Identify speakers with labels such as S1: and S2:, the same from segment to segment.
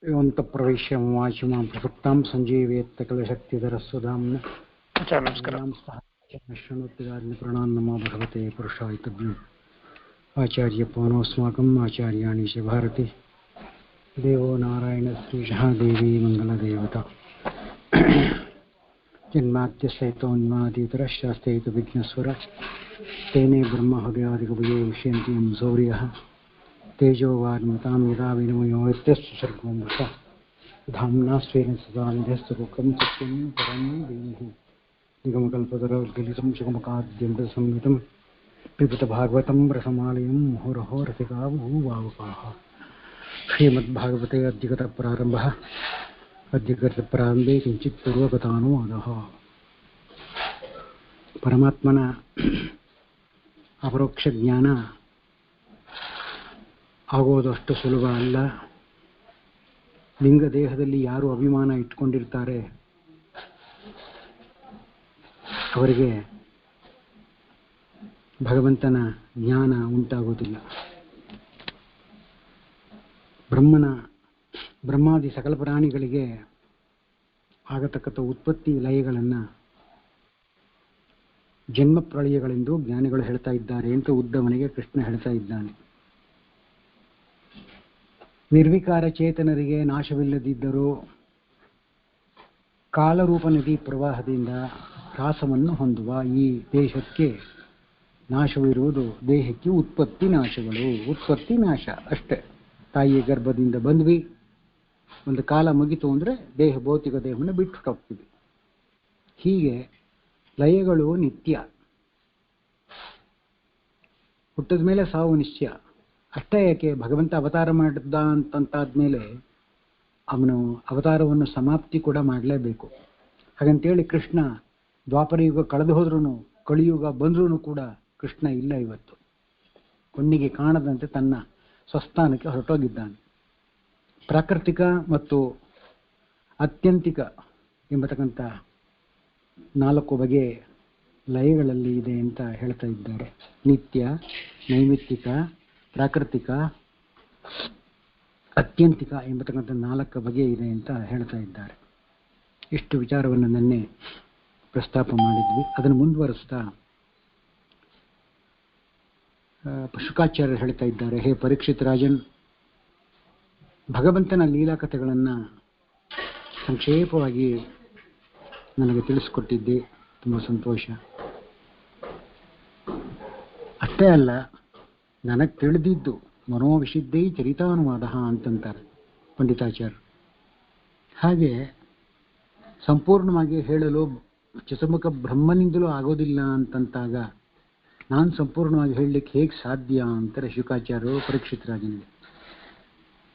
S1: योऽन्तःप्रविश्य ममाशिमां प्रसुप्तां सञ्जीवयत्सकलशक्तिधरस्वधाम्ना शृणोत्तिगादिप्राणान् नमो भगवते पुरुषाय तुभ्यम् आचार्यपवनोऽस्माकम् आचार्याणि च भारति देवो नारायणश्रीशः देवी मङ्गलदेवता जन्माद्यसहितोन्मादितरश्चास्तेतु तेने ब्रह्महृदयादिकवियो विष्यन्ति यं सौर्यः तेजो वाग्मतां यदा विनिमयो यत्यस्य सर्गो मृता धाम्ना स्वेन सदा निधस्तुकं सत्यं परं धीमहि निगमकल्पतरुर्गलितं सुगमकाद्यं संहितं पिबतभागवतं रसमालयं मुहुरहो रसिका बहुभावुकाः श्रीमद्भागवते अद्यगतप्रारम्भः अद्यगतप्रारम्भे किञ्चित् पूर्वकथानुवादः परमात्मನ ಅಪರೋಕ್ಷ ಜ್ಞಾನ ಆಗೋದು ಅಷ್ಟು ಸುಲಭ ಅಲ್ಲ. ಲಿಂಗ ದೇಹದಲ್ಲಿ ಯಾರು ಅಭಿಮಾನ ಇಟ್ಕೊಂಡಿರ್ತಾರೆ ಅವರಿಗೆ ಭಗವಂತನ ಜ್ಞಾನ ಉಂಟಾಗೋದಿಲ್ಲ. ಬ್ರಹ್ಮಾದಿ ಸಕಲ ಪ್ರಾಣಿಗಳಿಗೆ ಆಗತಕ್ಕಂಥ ಉತ್ಪತ್ತಿ ಲಯಗಳನ್ನು ಜನ್ಮ ಪ್ರಳಯಗಳೆಂದು ಜ್ಞಾನಿಗಳು ಹೇಳ್ತಾ ಇದ್ದಾರೆ ಅಂತ ಉದ್ದವನಿಗೆ ಕೃಷ್ಣ ಹೇಳ್ತಾ ಇದ್ದಾನೆ. ನಿರ್ವಿಕಾರ ಚೇತನರಿಗೆ ನಾಶವಿಲ್ಲದಿದ್ದರೂ ಕಾಲರೂಪ ನದಿ ಪ್ರವಾಹದಿಂದ ಹ್ರಾಸವನ್ನು ಹೊಂದುವ ಈ ದೇಹಕ್ಕೆ ನಾಶವಿರುವುದು ದೇಹಕ್ಕೆ ಉತ್ಪತ್ತಿ ನಾಶ ಅಷ್ಟೇ. ತಾಯಿಯ ಗರ್ಭದಿಂದ ಬಂದ್ವಿ, ಒಂದು ಕಾಲ ಮುಗಿತು ಅಂದರೆ ದೇಹ ಭೌತಿಕ ದೇಹವನ್ನು ಬಿಟ್ಟು ಹೋಗ್ತೀವಿ. ಹೀಗೆ ಲಯಗಳು ನಿತ್ಯ, ಹುಟ್ಟಿದ ಮೇಲೆ ಸಾವು ನಿಶ್ಚಯ. ಅಷ್ಟೇ ಯಾಕೆ, ಭಗವಂತ ಅವತಾರ ಮಾಡಿದ್ದ ಅಂತಂತಾದ್ಮೇಲೆ ಅವನು ಅವತಾರವನ್ನು ಸಮಾಪ್ತಿ ಕೂಡ ಮಾಡಲೇಬೇಕು. ಹಾಗಂತೇಳಿ ಕೃಷ್ಣ ದ್ವಾಪರ ಯುಗ ಕಳೆದು ಹೋದ್ರೂ ಕಳಿಯುಗ ಬಂದ್ರೂ ಕೂಡ ಕೃಷ್ಣ ಇಲ್ಲ. ಇವತ್ತು ಕಣ್ಣಿಗೆ ಕಾಣದಂತೆ ತನ್ನ ಸ್ವಸ್ಥಾನಕ್ಕೆ ಹೊರಟೋಗಿದ್ದಾನೆ. ಪ್ರಾಕೃತಿಕ ಮತ್ತು ಅತ್ಯಂತಿಕ ಎಂಬತಕ್ಕಂಥ 4 ಬಗೆ ಲಯಗಳಲ್ಲಿ ಇದೆ ಅಂತ ಹೇಳ್ತಾ ಇದ್ದಾರೆ. ನಿತ್ಯ, ನೈಮಿತ್ತಿಕ, ಪ್ರಾಕೃತಿಕ, ಅತ್ಯಂತಿಕ ಎಂಬತಕ್ಕಂಥ 4 ಬಗೆ ಇದೆ ಅಂತ ಹೇಳ್ತಾ ಇದ್ದಾರೆ. ಇಷ್ಟು ವಿಚಾರವನ್ನು ನಿನ್ನೆ ಪ್ರಸ್ತಾಪ ಮಾಡಿದ್ವಿ. ಅದನ್ನು ಮುಂದುವರಿಸ್ತಾ ಶುಕಾಚಾರ್ಯರು ಹೇಳ್ತಾ ಇದ್ದಾರೆ, ಹೇ ಪರೀಕ್ಷಿತ್ ರಾಜನ್, ಭಗವಂತನ ಲೀಲಾಕಥೆಗಳನ್ನು ಸಂಕ್ಷೇಪವಾಗಿ ನನಗೆ ತಿಳಿಸ್ಕೊಟ್ಟಿದ್ದೆ, ತುಂಬ ಸಂತೋಷ. ಅಷ್ಟೇ ಅಲ್ಲ, ನನಗೆ ತಿಳಿದಿದ್ದು ಮನೋವಿಶುದ್ಧೈ ಚರಿತಾನುವಾದ ಅಂತಂತಾರೆ ಪಂಡಿತಾಚಾರ್ಯರು. ಹಾಗೆ ಸಂಪೂರ್ಣವಾಗಿ ಹೇಳಲು ಚತುರ್ಮುಖ ಬ್ರಹ್ಮನಿಂದಲೂ ಆಗೋದಿಲ್ಲ ಅಂತಂತಾಗ ನಾನು ಸಂಪೂರ್ಣವಾಗಿ ಹೇಳಲಿಕ್ಕೆ ಹೇಗೆ ಸಾಧ್ಯ ಅಂತಾರೆ ಶುಕಾಚಾರ್ಯರು ಪರೀಕ್ಷಿತ ರಾಜನಿಗೆ.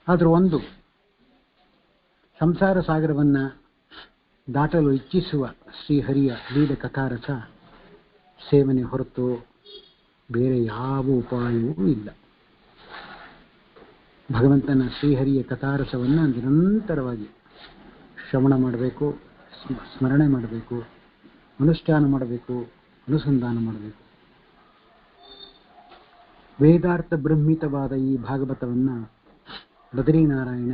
S1: ಆದರೂ ಒಂದು, ಸಂಸಾರ ಸಾಗರವನ್ನು ದಾಟಲು ಇಚ್ಛಿಸುವ ಶ್ರೀಹರಿಯ ಲೀಲೆ ಕಥಾರಸ ಸೇವನೆ ಹೊರತು ಬೇರೆ ಯಾವ ಉಪಾಯವೂ ಇಲ್ಲ. ಭಗವಂತನ ಶ್ರೀಹರಿಯ ಕಥಾರಸವನ್ನು ನಿರಂತರವಾಗಿ ಶ್ರವಣ ಮಾಡಬೇಕು, ಸ್ಮರಣೆ ಮಾಡಬೇಕು, ಅನುಷ್ಠಾನ ಮಾಡಬೇಕು, ಅನುಸಂಧಾನ ಮಾಡಬೇಕು. ವೇದಾರ್ಥ ಬ್ರಹ್ಮಿತವಾದ ಈ ಭಾಗವತವನ್ನು ಬದರೀನಾರಾಯಣ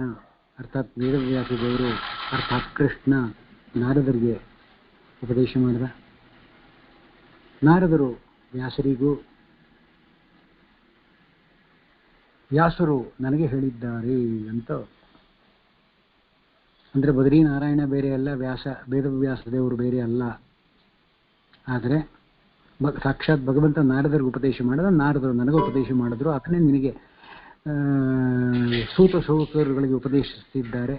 S1: ಅರ್ಥಾತ್ ವೇದವ್ಯಾಸ ದೇವರು ಅರ್ಥಾತ್ ಕೃಷ್ಣ ನಾರದರಿಗೆ ಉಪದೇಶ ಮಾಡಿದ. ನಾರದರು ವ್ಯಾಸರಿಗೂ, ವ್ಯಾಸರು ನನಗೆ ಹೇಳಿದ್ದಾರೆ ಅಂತ. ಅಂದರೆ ಬದರೀನಾರಾಯಣ ಬೇರೆ ಅಲ್ಲ, ವೇದವ್ಯಾಸ ದೇವರು ಬೇರೆ ಅಲ್ಲ. ಆದರೆ ಸಾಕ್ಷಾತ್ ಭಗವಂತ ನಾರದರಿಗೆ ಉಪದೇಶ ಮಾಡಿದ, ನಾರದರು ನನಗೆ ಉಪದೇಶ ಮಾಡಿದ್ರು. ಅದನ್ನೇ ನಿನಗೆ ಸೂತ ಸೌಕರ್ಯಗಳಿಗೆ ಉಪದೇಶಿಸುತ್ತಿದ್ದಾರೆ.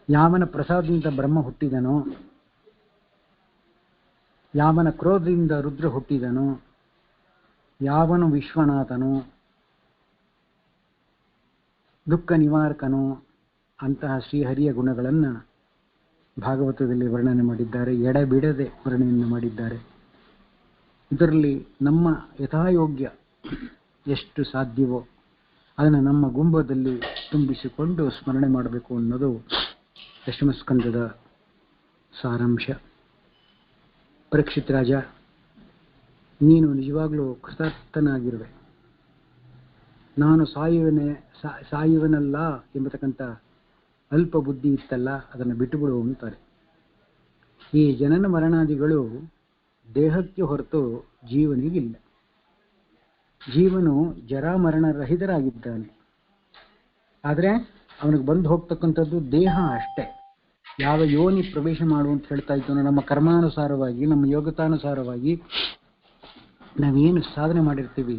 S1: ಯಾವನ ಪ್ರಸಾದದಿಂದ ಬ್ರಹ್ಮ ಹುಟ್ಟಿದನೋ, ಯಾವನ ಕ್ರೋಧದಿಂದ ರುದ್ರ ಹುಟ್ಟಿದನೋ, ಯಾವನು ವಿಶ್ವನಾಥನೋ, ದುಃಖ ನಿವಾರಕನೋ ಅಂತಹ ಶ್ರೀಹರಿಯ ಗುಣಗಳನ್ನು ಭಾಗವತದಲ್ಲಿ ವರ್ಣನೆ ಮಾಡಿದ್ದಾರೆ. ಎಡೆಬಿಡದೆ ವರ್ಣನೆಯನ್ನು ಮಾಡಿದ್ದಾರೆ. ಇದರಲ್ಲಿ ನಮ್ಮ ಯಥಾಯೋಗ್ಯ ಎಷ್ಟು ಸಾಧ್ಯವೋ ಅದನ್ನು ನಮ್ಮ ಗುಂಬದಲ್ಲಿ ತುಂಬಿಸಿಕೊಂಡು ಸ್ಮರಣೆ ಮಾಡಬೇಕು ಅನ್ನೋದು ದಶಮಸ್ಕಂದದ ಸಾರಾಂಶ. ಪರೀಕ್ಷಿತ್ ರಾಜ, ನೀನು ನಿಜವಾಗ್ಲೂ ಕೃತಾರ್ಥನಾಗಿರುವೆ. ನಾನು ಸಾಯುವನಲ್ಲ ಎಂಬತಕ್ಕಂಥ ಅಲ್ಪ ಬುದ್ಧಿ ಇತ್ತಲ್ಲ, ಅದನ್ನು ಬಿಟ್ಟುಬಿಡು ಅಂತಾರೆ. ಈ ಜನನ ಮರಣಾದಿಗಳು ದೇಹಕ್ಕೆ ಹೊರತು ಜೀವನಿಗಿಲ್ಲ. ಜೀವನು ಜರಾಮರಣರಹಿತರಾಗಿದ್ದಾನೆ. ಆದರೆ ಅವನಿಗೆ ಬಂದು ಹೋಗ್ತಕ್ಕಂಥದ್ದು ದೇಹ ಅಷ್ಟೇ. ಯಾವ ಯೋನಿ ಪ್ರವೇಶ ಮಾಡು ಅಂತ ಹೇಳ್ತಾ ಇದ್ದು, ನಮ್ಮ ಕರ್ಮಾನುಸಾರವಾಗಿ, ನಮ್ಮ ಯೋಗ್ಯತಾನುಸಾರವಾಗಿ ನಾವೇನು ಸಾಧನೆ ಮಾಡಿರ್ತೀವಿ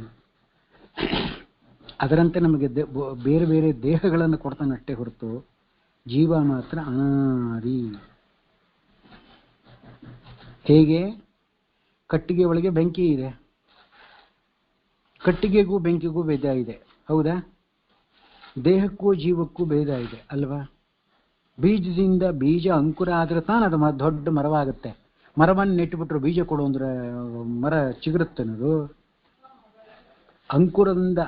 S1: ಅದರಂತೆ ನಮಗೆ ಬೇರೆ ಬೇರೆ ದೇಹಗಳನ್ನು ಕೊಡ್ತಾನಷ್ಟೇ ಹೊರತು ಜೀವ ಮಾತ್ರ ಅನಾದಿ. ಹೇಗೆ ಕಟ್ಟಿಗೆ ಒಳಗೆ ಬೆಂಕಿ ಇದೆ, ಕಟ್ಟಿಗೆಗೂ ಬೆಂಕಿಗೂ ಭೇದ ಇದೆ, ಹೌದಾ? ದೇಹಕ್ಕೂ ಜೀವಕ್ಕೂ ಭೇದ ಇದೆ ಅಲ್ವಾ? ಬೀಜದಿಂದ ಬೀಜ ಅಂಕುರ ಆದರೆ ತಾನು ಅದು ದೊಡ್ಡ ಮರವಾಗುತ್ತೆ. ಮರವನ್ನು ನೆಟ್ಟುಬಿಟ್ರು ಬೀಜ ಕೊಡು ಅಂದ್ರೆ ಮರ ಚಿಗುರುತ್ತನ್ನೋದು. ಅಂಕುರದಿಂದ,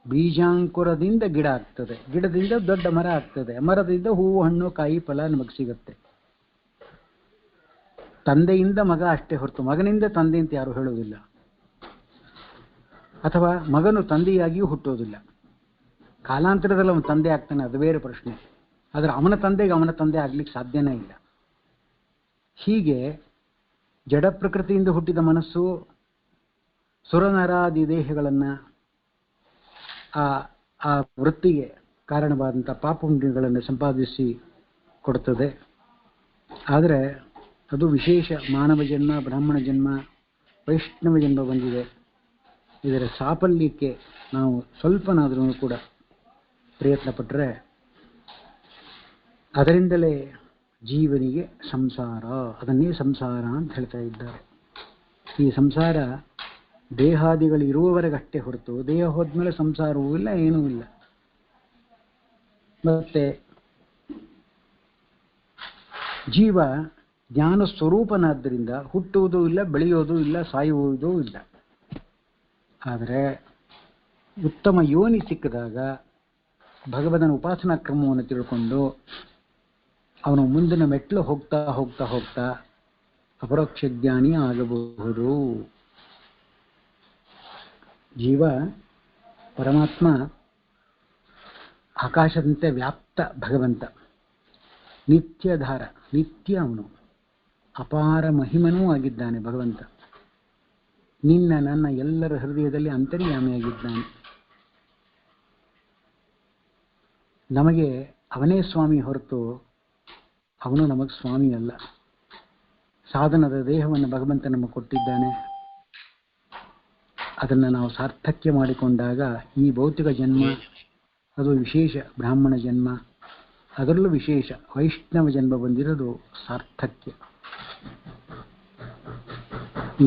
S1: ಬೀಜಾಂಕುರದಿಂದ ಗಿಡ ಆಗ್ತದೆ, ಗಿಡದಿಂದ ದೊಡ್ಡ ಮರ ಆಗ್ತದೆ, ಮರದಿಂದ ಹೂವು ಹಣ್ಣು ಕಾಯಿ ಫಲ ನಮಗೆ ಸಿಗುತ್ತೆ. ತಂದೆಯಿಂದ ಮಗ ಅಷ್ಟೇ ಹೊರತು ಮಗನಿಂದ ತಂದೆ ಅಂತ ಯಾರು ಹೇಳೋದಿಲ್ಲ. ಅಥವಾ ಮಗನು ತಂದೆಯಾಗಿಯೂ ಹುಟ್ಟೋದಿಲ್ಲ. ಕಾಲಾಂತರದಲ್ಲಿ ಅವನ ತಂದೆ ಆಗ್ತಾನೆ, ಅದು ಬೇರೆ ಪ್ರಶ್ನೆ. ಆದರೆ ಅವನ ತಂದೆಗೆ ಅವನ ತಂದೆ ಆಗ್ಲಿಕ್ಕೆ ಸಾಧ್ಯನೇ ಇಲ್ಲ. ಹೀಗೆ ಜಡ ಪ್ರಕೃತಿಯಿಂದ ಹುಟ್ಟಿದ ಮನಸ್ಸು ಸುರನರಾದಿ ದೇಹಗಳನ್ನು, ಆ ವೃತ್ತಿಗೆ ಕಾರಣವಾದಂಥ ಪಾಪಪುಣ್ಯಗಳನ್ನು ಸಂಪಾದಿಸಿ ಕೊಡುತ್ತದೆ. ಆದರೆ ಅದು ವಿಶೇಷ ಮಾನವ ಜನ್ಮ, ಬ್ರಾಹ್ಮಣ ಜನ್ಮ, ವೈಷ್ಣವ ಜನ್ಮ ಬಂದಿದೆ. ಇದರ ಸಾಫಲ್ಯಕ್ಕೆ ನಾವು ಸ್ವಲ್ಪನಾದ್ರೂ ಕೂಡ ಪ್ರಯತ್ನ ಪಟ್ಟರೆ ಅದರಿಂದಲೇ ಜೀವನಿಗೆ ಸಂಸಾರ, ಅದನ್ನೇ ಸಂಸಾರ ಅಂತ ಹೇಳ್ತಾ ಇದ್ದಾರೆ. ಈ ಸಂಸಾರ ದೇಹಾದಿಗಳು ಇರುವವರೆಗಷ್ಟೇ ಹೊರತು ದೇಹ ಹೋದ್ಮೇಲೆ ಸಂಸಾರವೂ ಇಲ್ಲ, ಏನೂ ಇಲ್ಲ. ಮತ್ತೆ ಜೀವ ಜ್ಞಾನ ಸ್ವರೂಪನಾದ್ದರಿಂದ ಹುಟ್ಟುವುದೂ ಇಲ್ಲ, ಬೆಳೆಯೋದೂ ಇಲ್ಲ, ಸಾಯುವುದೂ ಇಲ್ಲ. ಆದರೆ ಉತ್ತಮ ಯೋನಿ ಸಿಕ್ಕಿದಾಗ ಭಗವಂತನ ಉಪಾಸನಾ ಕ್ರಮವನ್ನು ತಿಳ್ಕೊಂಡು ಅವನು ಮುಂದಿನ ಮೆಟ್ಲು ಹೋಗ್ತಾ ಹೋಗ್ತಾ ಹೋಗ್ತಾ ಅಪರೋಕ್ಷ ಜ್ಞಾನಿ ಆಗಬಹುದು. ಜೀವ ಪರಮಾತ್ಮ ಆಕಾಶದಂತೆ ವ್ಯಾಪ್ತ ಭಗವಂತ, ನಿತ್ಯಧಾರ, ನಿತ್ಯ ಅವನು ಅಪಾರ ಮಹಿಮನೂ ಆಗಿದ್ದಾನೆ ಭಗವಂತ. ನಿನ್ನ ನನ್ನ ಎಲ್ಲರ ಹೃದಯದಲ್ಲಿ ಅಂತರ್ಯಾಮಿಯಾಗಿದ್ದಾನೆ. ನಮಗೆ ಅವನೇ ಸ್ವಾಮಿ ಹೊರತು ಅವನು ನಮಗೆ ಸ್ವಾಮಿ ಅಲ್ಲ. ಸಾಧನದ ದೇಹವನ್ನು ಭಗವಂತ ನಮಗೆ ಕೊಟ್ಟಿದ್ದಾನೆ. ಅದನ್ನು ನಾವು ಸಾರ್ಥಕ್ಯ ಮಾಡಿಕೊಂಡಾಗ ಈ ಭೌತಿಕ ಜನ್ಮ ಅದು ವಿಶೇಷ ಬ್ರಾಹ್ಮಣ ಜನ್ಮ, ಅದರಲ್ಲೂ ವಿಶೇಷ ವೈಷ್ಣವ ಜನ್ಮ ಬಂದಿರೋದು ಸಾರ್ಥಕ್ಯ.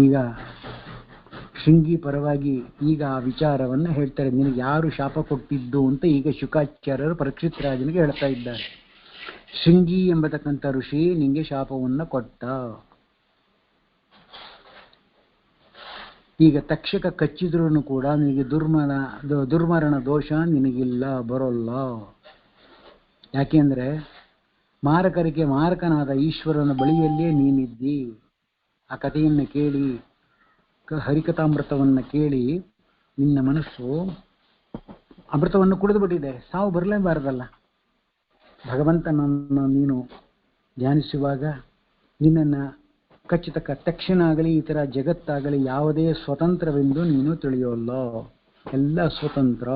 S1: ಈಗ ಶೃಂಗಿ ಪರವಾಗಿ ಈಗ ಆ ವಿಚಾರವನ್ನು ಹೇಳ್ತಾರೆ. ನಿನಗೆ ಯಾರು ಶಾಪ ಕೊಟ್ಟಿದ್ದು ಅಂತ ಈಗ ಶುಕಾಚಾರ್ಯರು ಪರೀಕ್ಷಿತ್ ರಾಜನಿಗೆ ಹೇಳ್ತಾ ಇದ್ದಾರೆ. ಶೃಂಗಿ ಎಂಬತಕ್ಕಂಥ ಋಷಿ ನಿಂಗೆ ಶಾಪವನ್ನು ಕೊಟ್ಟ. ಈಗ ತಕ್ಷಕ ಕಚ್ಚಿದ್ರೂ ಕೂಡ ನಿನಗೆ ದುರ್ಮರಣ ದೋಷ ನಿನಗಿಲ್ಲ, ಬರೋಲ್ಲ. ಯಾಕೆಂದ್ರೆ ಮಾರಕರಿಗೆ ಮಾರಕನಾದ ಈಶ್ವರನ ಬಳಿಯಲ್ಲೇ ನೀನಿದ್ದಿ. ಆ ಕಥೆಯನ್ನು ಕೇಳಿ, ಹರಿಕಥಾಮೃತವನ್ನು ಕೇಳಿ ನಿನ್ನ ಮನಸ್ಸು ಅಮೃತವನ್ನು ಕುಡಿದು ಬಿಟ್ಟಿದೆ. ಸಾವು ಬರಲೇಬಾರದಲ್ಲ. ಭಗವಂತನನ್ನು ನೀನು ಧ್ಯಾನಿಸುವಾಗ ನಿನ್ನನ್ನು ಕಚ್ಚತಕ್ಕ ತಕ್ಷಣ ಆಗಲಿ ಈ ಥರ ಜಗತ್ತಾಗಲಿ ಯಾವುದೇ ಸ್ವತಂತ್ರವೆಂದು ನೀನು ತಿಳಿಯೋಲ್ಲ. ಎಲ್ಲ ಸ್ವತಂತ್ರ.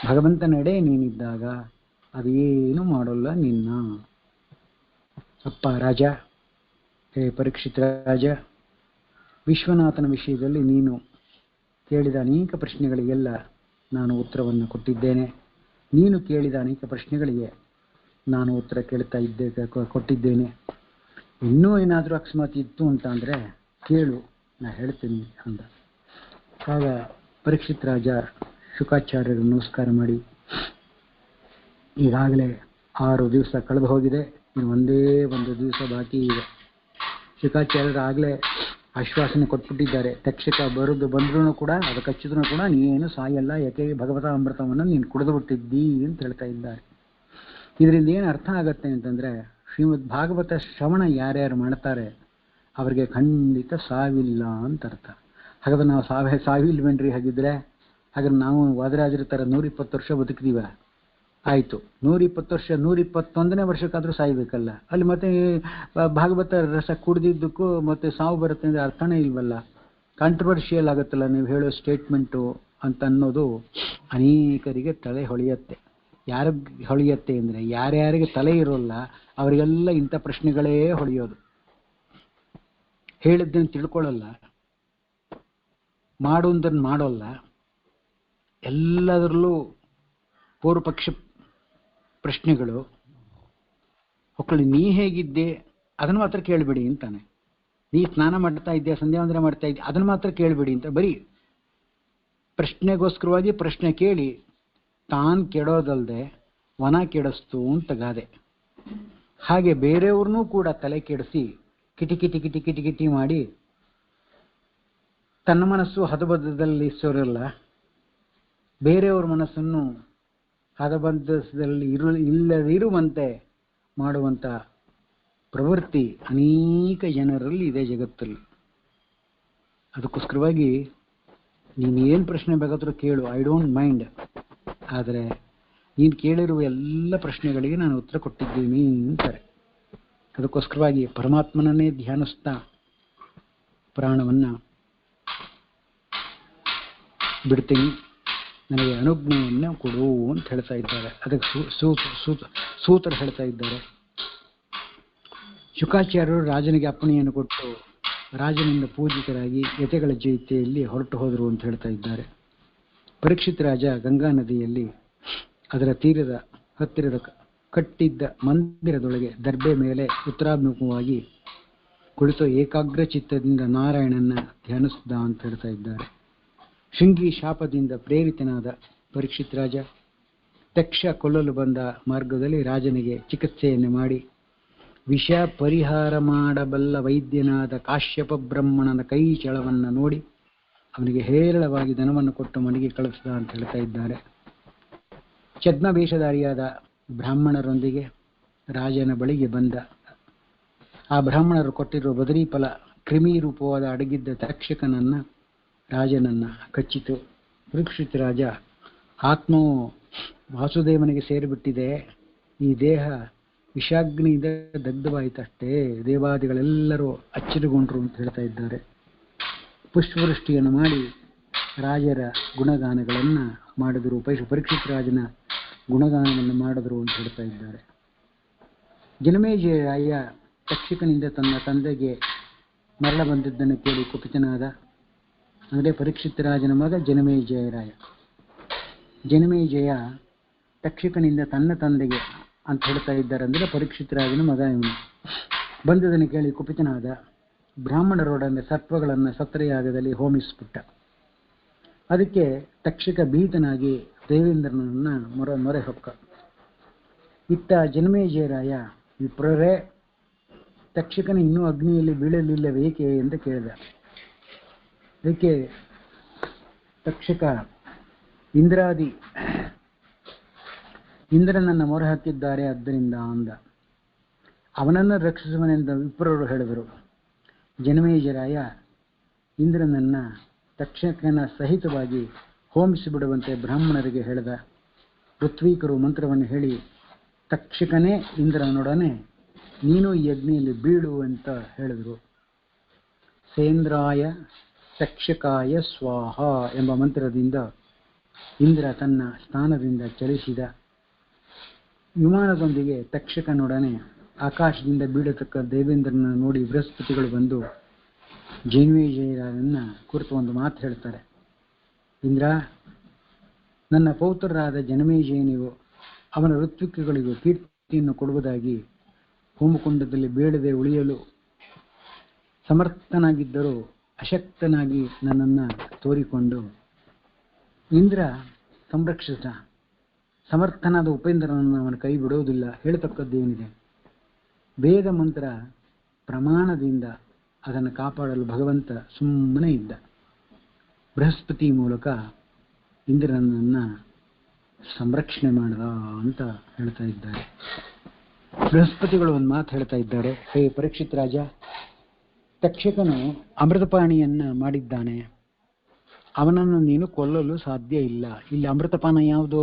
S1: ಭಗವಂತನೆಡೆ ನೀನಿದ್ದಾಗ ಅದೇನು ಮಾಡೋಲ್ಲ ನಿನ್ನ. ಅಪ್ಪ ರಾಜ, ಹೇ ಪರೀಕ್ಷಿತ ರಾಜ, ವಿಶ್ವನಾಥನ ವಿಷಯದಲ್ಲಿ ನೀನು ಕೇಳಿದ ಅನೇಕ ಪ್ರಶ್ನೆಗಳಿಗೆಲ್ಲ ನಾನು ಉತ್ತರವನ್ನು ಕೊಟ್ಟಿದ್ದೇನೆ. ನೀನು ಕೇಳಿದ ಅನೇಕ ಪ್ರಶ್ನೆಗಳಿಗೆ ನಾನು ಉತ್ತರ ಕೊಟ್ಟಿದ್ದೇನೆ. ಇನ್ನೂ ಏನಾದರೂ ಅಕಸ್ಮಾತ್ ಇತ್ತು ಅಂತ ಅಂದರೆ ಕೇಳು, ನಾ ಹೇಳ್ತೀನಿ ಅಂದ. ಆಗ ಪರೀಕ್ಷಿತ್ ರಾಜ ಶುಕಾಚಾರ್ಯರು ನಮಸ್ಕಾರ ಮಾಡಿ, ಈಗಾಗಲೇ 6 ದಿವಸ ಕಳೆದು ಹೋಗಿದೆ, ಇನ್ನು ಒಂದೇ ಒಂದು ದಿವಸ ಬಾಕಿ ಇದೆ. ಶುಕಾಚಾರ್ಯರು ಆಗಲೇ ಆಶ್ವಾಸನೆ ಕೊಟ್ಬಿಟ್ಟಿದ್ದಾರೆ. ತಕ್ಷಕ ಬಂದ್ರೂ ಕೂಡ, ಅದು ಕಚ್ಚಿದ್ರೂ ಕೂಡ ನೀನು ಸಾಯಲ್ಲ, ಯಾಕೆ ಭಗವತ ಅಮೃತವನ್ನು ನೀನು ಕುಡಿದು ಬಿಟ್ಟಿದ್ದಿ ಅಂತ ಹೇಳ್ತಾ ಇದ್ದಾರೆ. ಇದರಿಂದ ಏನು ಅರ್ಥ ಆಗತ್ತೆ ಅಂತಂದರೆ, ಶ್ರೀಮದ್ ಭಾಗವತ ಶ್ರವಣ ಯಾರ್ಯಾರು ಮಾಡ್ತಾರೆ ಅವರಿಗೆ ಖಂಡಿತ ಸಾವಿಲ್ಲ ಅಂತ ಅರ್ಥ. ಹಾಗಾದ್ರೆ ನಾವು ಸಾವಿಲ್ವೇನ್ರಿ? ಹಾಗಿದ್ರೆ ಹಾಗಾದ್ರೆ ನಾವು ವಾದರಾಜರ ಥರ 120 ವರ್ಷ ಬದುಕಿದೀವ, ಆಯಿತು. 120 ವರ್ಷ 121ನೇ ವರ್ಷಕ್ಕಾದರೂ ಸಾಯ್ಬೇಕಲ್ಲ. ಅಲ್ಲಿ ಮತ್ತೆ ಭಾಗವತ ರಸ ಕುಡಿದಿದ್ದಕ್ಕೂ ಮತ್ತೆ ಸಾವು ಬರುತ್ತೆ ಅಂದರೆ ಅರ್ಥನೇ ಇಲ್ವಲ್ಲ. ಕಾಂಟ್ರವರ್ಷಿಯಲ್ ಆಗುತ್ತಲ್ಲ ನೀವು ಹೇಳೋ ಸ್ಟೇಟ್ಮೆಂಟು ಅಂತ ಅನ್ನೋದು ಅನೇಕರಿಗೆ ತಲೆ ಹೊಳೆಯುತ್ತೆ. ಯಾರಿಗೆ ಹೊಳೆಯುತ್ತೆ ಅಂದರೆ ಯಾರ್ಯಾರಿಗೆ ತಲೆ ಇರೋಲ್ಲ ಅವರಿಗೆಲ್ಲ ಇಂಥ ಪ್ರಶ್ನೆಗಳೇ ಹೊಳೆಯೋದು. ಹೇಳಿದ್ದನ್ನು ತಿಳ್ಕೊಳ್ಳಲ್ಲ, ಮಾಡುವುದನ್ನು ಮಾಡೋಲ್ಲ, ಎಲ್ಲದರಲ್ಲೂ ಪೂರ್ವಪಕ್ಷ ಪ್ರಶ್ನೆಗಳು. ಮಕ್ಕಳು ನೀ ಹೇಗಿದ್ದೆ ಅದನ್ನು ಮಾತ್ರ ಕೇಳಬೇಡಿ ಅಂತಾನೆ. ನೀ ಸ್ನಾನ ಮಾಡ್ತಾ ಇದ್ದೆ, ಸಂಧ್ಯಾವಂದನೆ ಮಾಡ್ತಾ ಇದ್ದೆ, ಅದನ್ನು ಮಾತ್ರ ಕೇಳಬೇಡಿ ಅಂತ. ಬರೀ ಪ್ರಶ್ನೆಗೋಸ್ಕರವಾಗಿ ಪ್ರಶ್ನೆ ಕೇಳಿ ತಾನು ಕೆಡೋದಲ್ಲದೆ ವನ ಕೆಡಿಸ್ತು ಅಂತ ಗಾದೆ. ಹಾಗೆ ಬೇರೆಯವ್ರನ್ನೂ ಕೂಡ ತಲೆ ಕೆಡಿಸಿ ಕಿಟಿ ಕಿಟಿ ಕಿಟಿ ಕಿಟಿ ಕಿಟಿ ಮಾಡಿ ತನ್ನ ಮನಸ್ಸು ಹದಬದ್ಧದಲ್ಲಿ ಸೋರಲ್ಲ, ಬೇರೆಯವ್ರ ಮನಸ್ಸನ್ನು ಹದಬದ್ಧದಲ್ಲಿ ಇಲ್ಲದಿರುವಂತೆ ಮಾಡುವಂಥ ಪ್ರವೃತ್ತಿ ಅನೇಕ ಜನರಲ್ಲಿ ಇದೆ ಜಗತ್ತಲ್ಲಿ. ಅದಕ್ಕೋಸ್ಕರವಾಗಿ ನೀನು ಏನು ಪ್ರಶ್ನೆ ಬೇಕಾದರೂ ಕೇಳು, ಐ ಡೋಂಟ್ ಮೈಂಡ್. ಆದರೆ ನೀನು ಕೇಳಿರುವ ಎಲ್ಲ ಪ್ರಶ್ನೆಗಳಿಗೆ ನಾನು ಉತ್ತರ ಕೊಟ್ಟಿದ್ದೀನಿ ಅಂತಾರೆ. ಅದಕ್ಕೋಸ್ಕರವಾಗಿ ಪರಮಾತ್ಮನನ್ನೇ ಧ್ಯಾನಿಸ್ತಾ ಪ್ರಾಣವನ್ನು ಬಿಡ್ತೀನಿ, ನನಗೆ ಅನುಜ್ಞೆಯನ್ನು ಕೊಡು ಅಂತ ಹೇಳ್ತಾ ಇದ್ದಾರೆ. ಅದಕ್ಕೆ ಸೂತರು ಹೇಳ್ತಾ ಇದ್ದಾರೆ. ಶುಕಾಚಾರ್ಯರು ರಾಜನಿಗೆ ಅಪ್ಪಣೆಯನ್ನು ಕೊಟ್ಟು ರಾಜನಿಂದ ಪೂಜಿತರಾಗಿ ಯತಿಗಳ ಜೊತೆಯಲ್ಲಿ ಹೊರಟು ಹೋದರು ಅಂತ ಹೇಳ್ತಾ ಇದ್ದಾರೆ. ಪರೀಕ್ಷಿತ್ ರಾಜ ಗಂಗಾ ನದಿಯಲ್ಲಿ ಅದರ ತೀರದ ಹತ್ತಿರದ ಕಟ್ಟಿದ್ದ ಮಂದಿರದೊಳಗೆ ದರ್ಬೆ ಮೇಲೆ ಉತ್ತರಾಭಿಮುಖವಾಗಿ ಕುಳಿತು ಏಕಾಗ್ರ ಚಿತ್ತದಿಂದ ನಾರಾಯಣನ ಧ್ಯಾನಿಸಿದ ಅಂತ ಹೇಳ್ತಾ ಇದ್ದಾರೆ. ಶೃಂಗಿ ಶಾಪದಿಂದ ಪ್ರೇರಿತನಾದ ಪರೀಕ್ಷಿತ್ ರಾಜ ತಕ್ಷ ಕೊಲ್ಲಲು ಬಂದ ಮಾರ್ಗದಲ್ಲಿ ರಾಜನಿಗೆ ಚಿಕಿತ್ಸೆಯನ್ನು ಮಾಡಿ ವಿಷ ಪರಿಹಾರ ಮಾಡಬಲ್ಲ ವೈದ್ಯನಾದ ಕಾಶ್ಯಪ ಬ್ರಹ್ಮಣನ ಕೈ ಚಳವನ್ನು ನೋಡಿ ಅವನಿಗೆ ಹೇರಳವಾಗಿ ಧನವನ್ನು ಕೊಟ್ಟು ಮನೆಗೆ ಕಳಿಸಿದ ಅಂತ ಹೇಳ್ತಾ ಇದ್ದಾರೆ. ಛದ್ಮ ವೇಷಧಾರಿಯಾದ ಬ್ರಾಹ್ಮಣರೊಂದಿಗೆ ರಾಜನ ಬಳಿಗೆ ಬಂದ. ಆ ಬ್ರಾಹ್ಮಣರು ಕೊಟ್ಟಿರುವ ಬದರಿ ಫಲ ಕ್ರಿಮಿ ರೂಪವಾದ ಅಡಗಿದ್ದ ತಕ್ಷಕನನ್ನ ರಾಜನನ್ನ ಕಚ್ಚಿತು. ಪರೀಕ್ಷಿತ್ ರಾಜ ಆತ್ಮವು ವಾಸುದೇವನಿಗೆ ಸೇರಿಬಿಟ್ಟಿದೆ, ಈ ದೇಹ ವಿಷಾಗ್ನಿಯಿಂದ ದಗ್ಧವಾಯಿತಷ್ಟೇ, ದೇವಾದಿಗಳೆಲ್ಲರೂ ಅಚ್ಚರಿಗೊಂಡ್ರು ಅಂತ ಹೇಳ್ತಾ ಇದ್ದಾರೆ. ಪುಷ್ಪವೃಷ್ಟಿಯನ್ನು ಮಾಡಿ ರಾಜರ ಗುಣಗಾನಗಳನ್ನು ಮಾಡಿದರು. ಪರೀಕ್ಷಿತ್ ರಾಜನ ಗುಣಗಾನವನ್ನು ಮಾಡಿದ್ರು ಅಂತ ಹೇಳ್ತಾ ಇದ್ದಾರೆ. ಜನಮೇಜಯ ತಕ್ಷಕನಿಂದ ತನ್ನ ತಂದೆಗೆ ಮರಣ ಬಂದಿದ್ದನ್ನು ಕೇಳಿ ಕುಪಿತನಾದ. ಅಂದರೆ ಪರೀಕ್ಷಿತ್ ರಾಜನ ಮಗ ಜನಮೇಜಯರಾಯ. ಜನಮೇಜಯ ತಕ್ಷಕನಿಂದ ತನ್ನ ತಂದೆಗೆ ಅಂತ ಹೇಳ್ತಾ ಇದ್ದಾರೆ. ಅಂದರೆ ಪರೀಕ್ಷಿತ್ ರಾಜನ ಮಗ ಇವನು. ಬಂದದನ್ನು ಕೇಳಿ ಕುಪಿತನಾದ. ಬ್ರಾಹ್ಮಣರೊಡನೆ ಸರ್ಪಗಳನ್ನು ಸತ್ರಯಾಗದಲ್ಲಿ ಹೋಮಿಸಿಬಿಟ್ಟ. ಅದಕ್ಕೆ ತಕ್ಷಕ ಭೀತನಾಗಿ ದೇವೇಂದ್ರನನ್ನ ಮೊರೆ ಹೊಕ್ಕ. ಇತ್ತ ಜನಮೇಜಯರಾಯ, ವಿಪ್ರರೇ, ತಕ್ಷಕನ ಇನ್ನೂ ಅಗ್ನಿಯಲ್ಲಿ ಬೀಳಲಿಲ್ಲವೇಕೆ ಎಂದು ಕೇಳಿದ. ಅದಕ್ಕೆ ತಕ್ಷಕ ಇಂದ್ರನನ್ನು ಮೊರೆ ಹಾಕಿದ್ದಾರೆ ಆದ್ದರಿಂದ ಅಂದ. ಅವನನ್ನು ರಕ್ಷಿಸುವನೆಂದು ವಿಪ್ರರು ಹೇಳಿದರು. ಜನಮೇಜಯರಾಯ ಇಂದ್ರನನ್ನ ತಕ್ಷಕನ ಸಹಿತವಾಗಿ ಹೋಮಿಸಿಬಿಡುವಂತೆ ಬ್ರಾಹ್ಮಣರಿಗೆ ಹೇಳಿದ. ಋತ್ವಿಕರು ಮಂತ್ರವನ್ನು ಹೇಳಿ ತಕ್ಷಕನೇ ಇಂದ್ರನೊಡನೆ ನೀನು ಈ ಅಗ್ನಿಯಲ್ಲಿ ಬೀಳು ಅಂತ ಹೇಳಿದರು. ಸೇಂದ್ರಾಯ ತಕ್ಷಕಾಯ ಸ್ವಾಹ ಎಂಬ ಮಂತ್ರದಿಂದ ಇಂದ್ರ ತನ್ನ ಸ್ಥಾನದಿಂದ ಚಲಿಸಿದ. ವಿಮಾನದೊಂದಿಗೆ ತಕ್ಷಕನೊಡನೆ ಆಕಾಶದಿಂದ ಬೀಳತಕ್ಕ ದೇವೇಂದ್ರನ ನೋಡಿ ಬೃಹಸ್ಪತಿಗಳು ಬಂದು ಜನಮೇಜಯರನ್ನ ಕುರಿತು ಒಂದು ಮಾತು ಹೇಳ್ತಾರೆ. ಇಂದ್ರ, ನನ್ನ ಪೌತ್ರರಾದ ಜನಮೇಜಯನಿಗೂ ಅವನ ಋತ್ವಿಕಗಳಿಗೂ ಕೀರ್ತಿಯನ್ನು ಕೊಡುವುದಾಗಿ ಹೋಮಕುಂಡದಲ್ಲಿ ಬೀಳದೆ ಉಳಿಯಲು ಸಮರ್ಥನಾಗಿದ್ದರೂ ಅಶಕ್ತನಾಗಿ ನನ್ನನ್ನು ತೋರಿಕೊಂಡು ಇಂದ್ರ ಸಂರಕ್ಷಿಸಿದ. ಸಮರ್ಥನಾದ ಉಪೇಂದ್ರನನ್ನು ಅವನ ಕೈ ಬಿಡುವುದಿಲ್ಲ. ಹೇಳತಕ್ಕದ್ದೇನಿದೆ? ವೇದ ಮಂತ್ರ ಪ್ರಮಾಣದಿಂದ ಅದನ್ನು ಕಾಪಾಡಲು ಭಗವಂತ ಸುಮ್ಮನೆ ಇದ್ದ. ಬೃಹಸ್ಪತಿ ಮೂಲಕ ಇಂದ್ರನನ್ನು ಸಂರಕ್ಷಣೆ ಮಾಡಿದ ಅಂತ ಹೇಳ್ತಾ ಇದ್ದಾರೆ. ಬೃಹಸ್ಪತಿಗಳು ಒಂದು ಮಾತು ಹೇಳ್ತಾ ಇದ್ದಾರೆ. ಹೇ ಪರೀಕ್ಷಿತ್ ರಾಜ, ತಕ್ಷಕನು ಅಮೃತಪಾಣಿಯನ್ನ ಮಾಡಿದ್ದಾನೆ. ಅವನನ್ನು ನೀನು ಕೊಲ್ಲಲು ಸಾಧ್ಯ ಇಲ್ಲ. ಇಲ್ಲಿ ಅಮೃತಪಾನ ಯಾವುದು?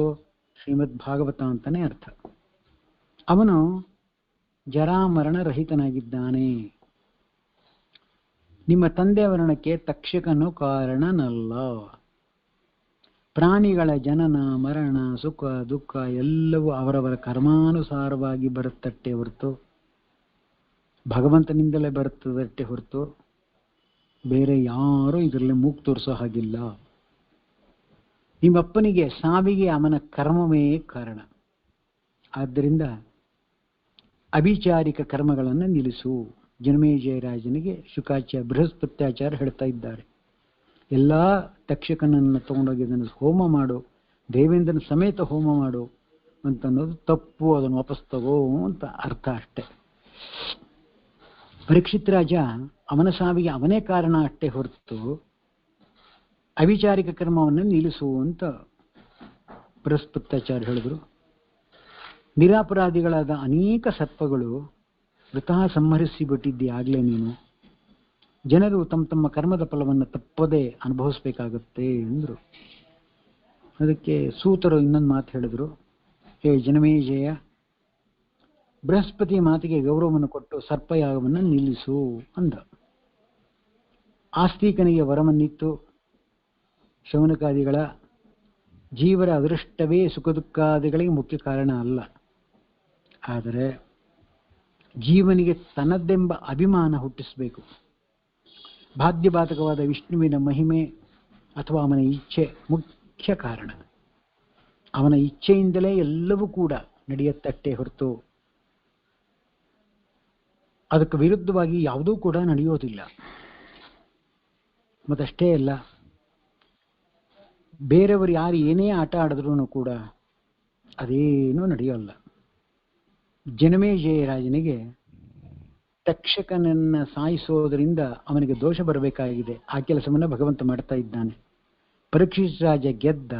S1: ಶ್ರೀಮದ್ ಭಾಗವತ ಅಂತಾನೆ ಅರ್ಥ. ಅವನು ಜರಾಮರಣ ರಹಿತನಾಗಿದ್ದಾನೆ. ನಿಮ್ಮ ತಂದೆಯ ಮರಣಕ್ಕೆ ತಕ್ಷಕನು ಕಾರಣನಲ್ಲ. ಪ್ರಾಣಿಗಳ ಜನನ ಮರಣ ಸುಖ ದುಃಖ ಎಲ್ಲವೂ ಅವರವರ ಕರ್ಮಾನುಸಾರವಾಗಿ ಬರುತ್ತಟ್ಟೆ ಹೊರತು ಭಗವಂತನಿಂದಲೇ ಬರುತ್ತದಟ್ಟೆ ಹೊರತು ಬೇರೆ ಯಾರೂ ಇದರಲ್ಲಿ ಮೂಗು ತೋರಿಸೋ ಹಾಗಿಲ್ಲ. ನಿಮ್ಮಪ್ಪನಿಗೆ ಸಾವಿಗೆ ಅವನ ಕರ್ಮವೇ ಕಾರಣ. ಆದ್ದರಿಂದ ಅಭಿಚಾರಿಕ ಕರ್ಮಗಳನ್ನು ನಿಲ್ಲಿಸು. ಜನಮೇಜಯರಾಜನಿಗೆ ಶುಕಾಚಾರ್ಯ ಬೃಹಸ್ಪತ್ಯಾಚಾರ್ಯ ಹೇಳ್ತಾ ಇದ್ದಾರೆ, ಎಲ್ಲ ತಕ್ಷಕನನ್ನು ತಗೊಂಡೋಗಿ ಅದನ್ನು ಹೋಮ ಮಾಡು, ದೇವೇಂದ್ರನ ಸಮೇತ ಹೋಮ ಮಾಡು ಅಂತನ್ನೋದು ತಪ್ಪು, ಅದನ್ನು ವಾಪಸ್ ತಗೋ ಅಂತ ಅರ್ಥ ಅಷ್ಟೆ. ಪರೀಕ್ಷಿತ್ ರಾಜ ಅವನ ಸಾವಿಗೆ ಅವನೇ ಕಾರಣ ಅಷ್ಟೇ ಹೊರತು ಅವಿಚಾರಿಕ ಕರ್ಮವನ್ನು ನಿಲ್ಲಿಸು ಅಂತ ಬೃಹಸ್ಪತ್ಯಾಚಾರ್ಯ ಹೇಳಿದ್ರು. ನಿರಾಪರಾಧಿಗಳಾದ ಅನೇಕ ಸರ್ಪಗಳು ವೃತಃ ಸಂಹರಿಸಿಬಿಟ್ಟಿದ್ದಿ ಆಗ್ಲೇ ನೀನು. ಜನರು ತಮ್ಮ ತಮ್ಮ ಕರ್ಮದ ಫಲವನ್ನು ತಪ್ಪದೇ ಅನುಭವಿಸ್ಬೇಕಾಗತ್ತೆ ಎಂದರು. ಅದಕ್ಕೆ ಸೂತರು ಇನ್ನೊಂದು ಮಾತು ಹೇಳಿದ್ರು, ಹೇ ಜನಮೇಜಯ, ಬೃಹಸ್ಪತಿಯ ಮಾತಿಗೆ ಗೌರವವನ್ನು ಕೊಟ್ಟು ಸರ್ಪಯಾಗವನ್ನು ನಿಲ್ಲಿಸು ಅಂದ. ಆಸ್ತಿಕನಿಗೆ ವರವನ್ನಿತ್ತು. ಶೌನಕಾದಿಗಳ ಜೀವರ ಅದೃಷ್ಟವೇ ಸುಖ ದುಃಖಾದಿಗಳಿಗೆ ಮುಖ್ಯ ಕಾರಣ ಅಲ್ಲ. ಆದರೆ ಜೀವನಿಗೆ ತನ್ನದೆಂಬ ಅಭಿಮಾನ ಹುಟ್ಟಿಸಬೇಕು. ಬಾಧ್ಯಬಾಧಕವಾದ ವಿಷ್ಣುವಿನ ಮಹಿಮೆ ಅಥವಾ ಅವನ ಇಚ್ಛೆ ಮುಖ್ಯ ಕಾರಣ. ಅವನ ಇಚ್ಛೆಯಿಂದಲೇ ಎಲ್ಲವೂ ಕೂಡ ನಡೆಯತ್ತಟ್ಟೆ ಹೊರತು ಅದಕ್ಕೆ ವಿರುದ್ಧವಾಗಿ ಯಾವುದೂ ಕೂಡ ನಡೆಯೋದಿಲ್ಲ. ಮತ್ತಷ್ಟೇ ಅಲ್ಲ, ಬೇರೆಯವರು ಯಾರು ಏನೇ ಆಟ ಆಡಿದ್ರೂ ಕೂಡ ಅದೇನೂ ನಡೆಯೋಲ್ಲ. ಜನಮೇಜಯರಾಜನಿಗೆ ತಕ್ಷಕನನ್ನ ಸಾಯಿಸೋದರಿಂದ ಅವನಿಗೆ ದೋಷ ಬರಬೇಕಾಗಿದೆ. ಆ ಕೆಲಸವನ್ನು ಭಗವಂತ ಮಾಡ್ತಾ ಇದ್ದಾನೆ. ಪರೀಕ್ಷಿತ್ ರಾಜ ಗೆದ್ದ,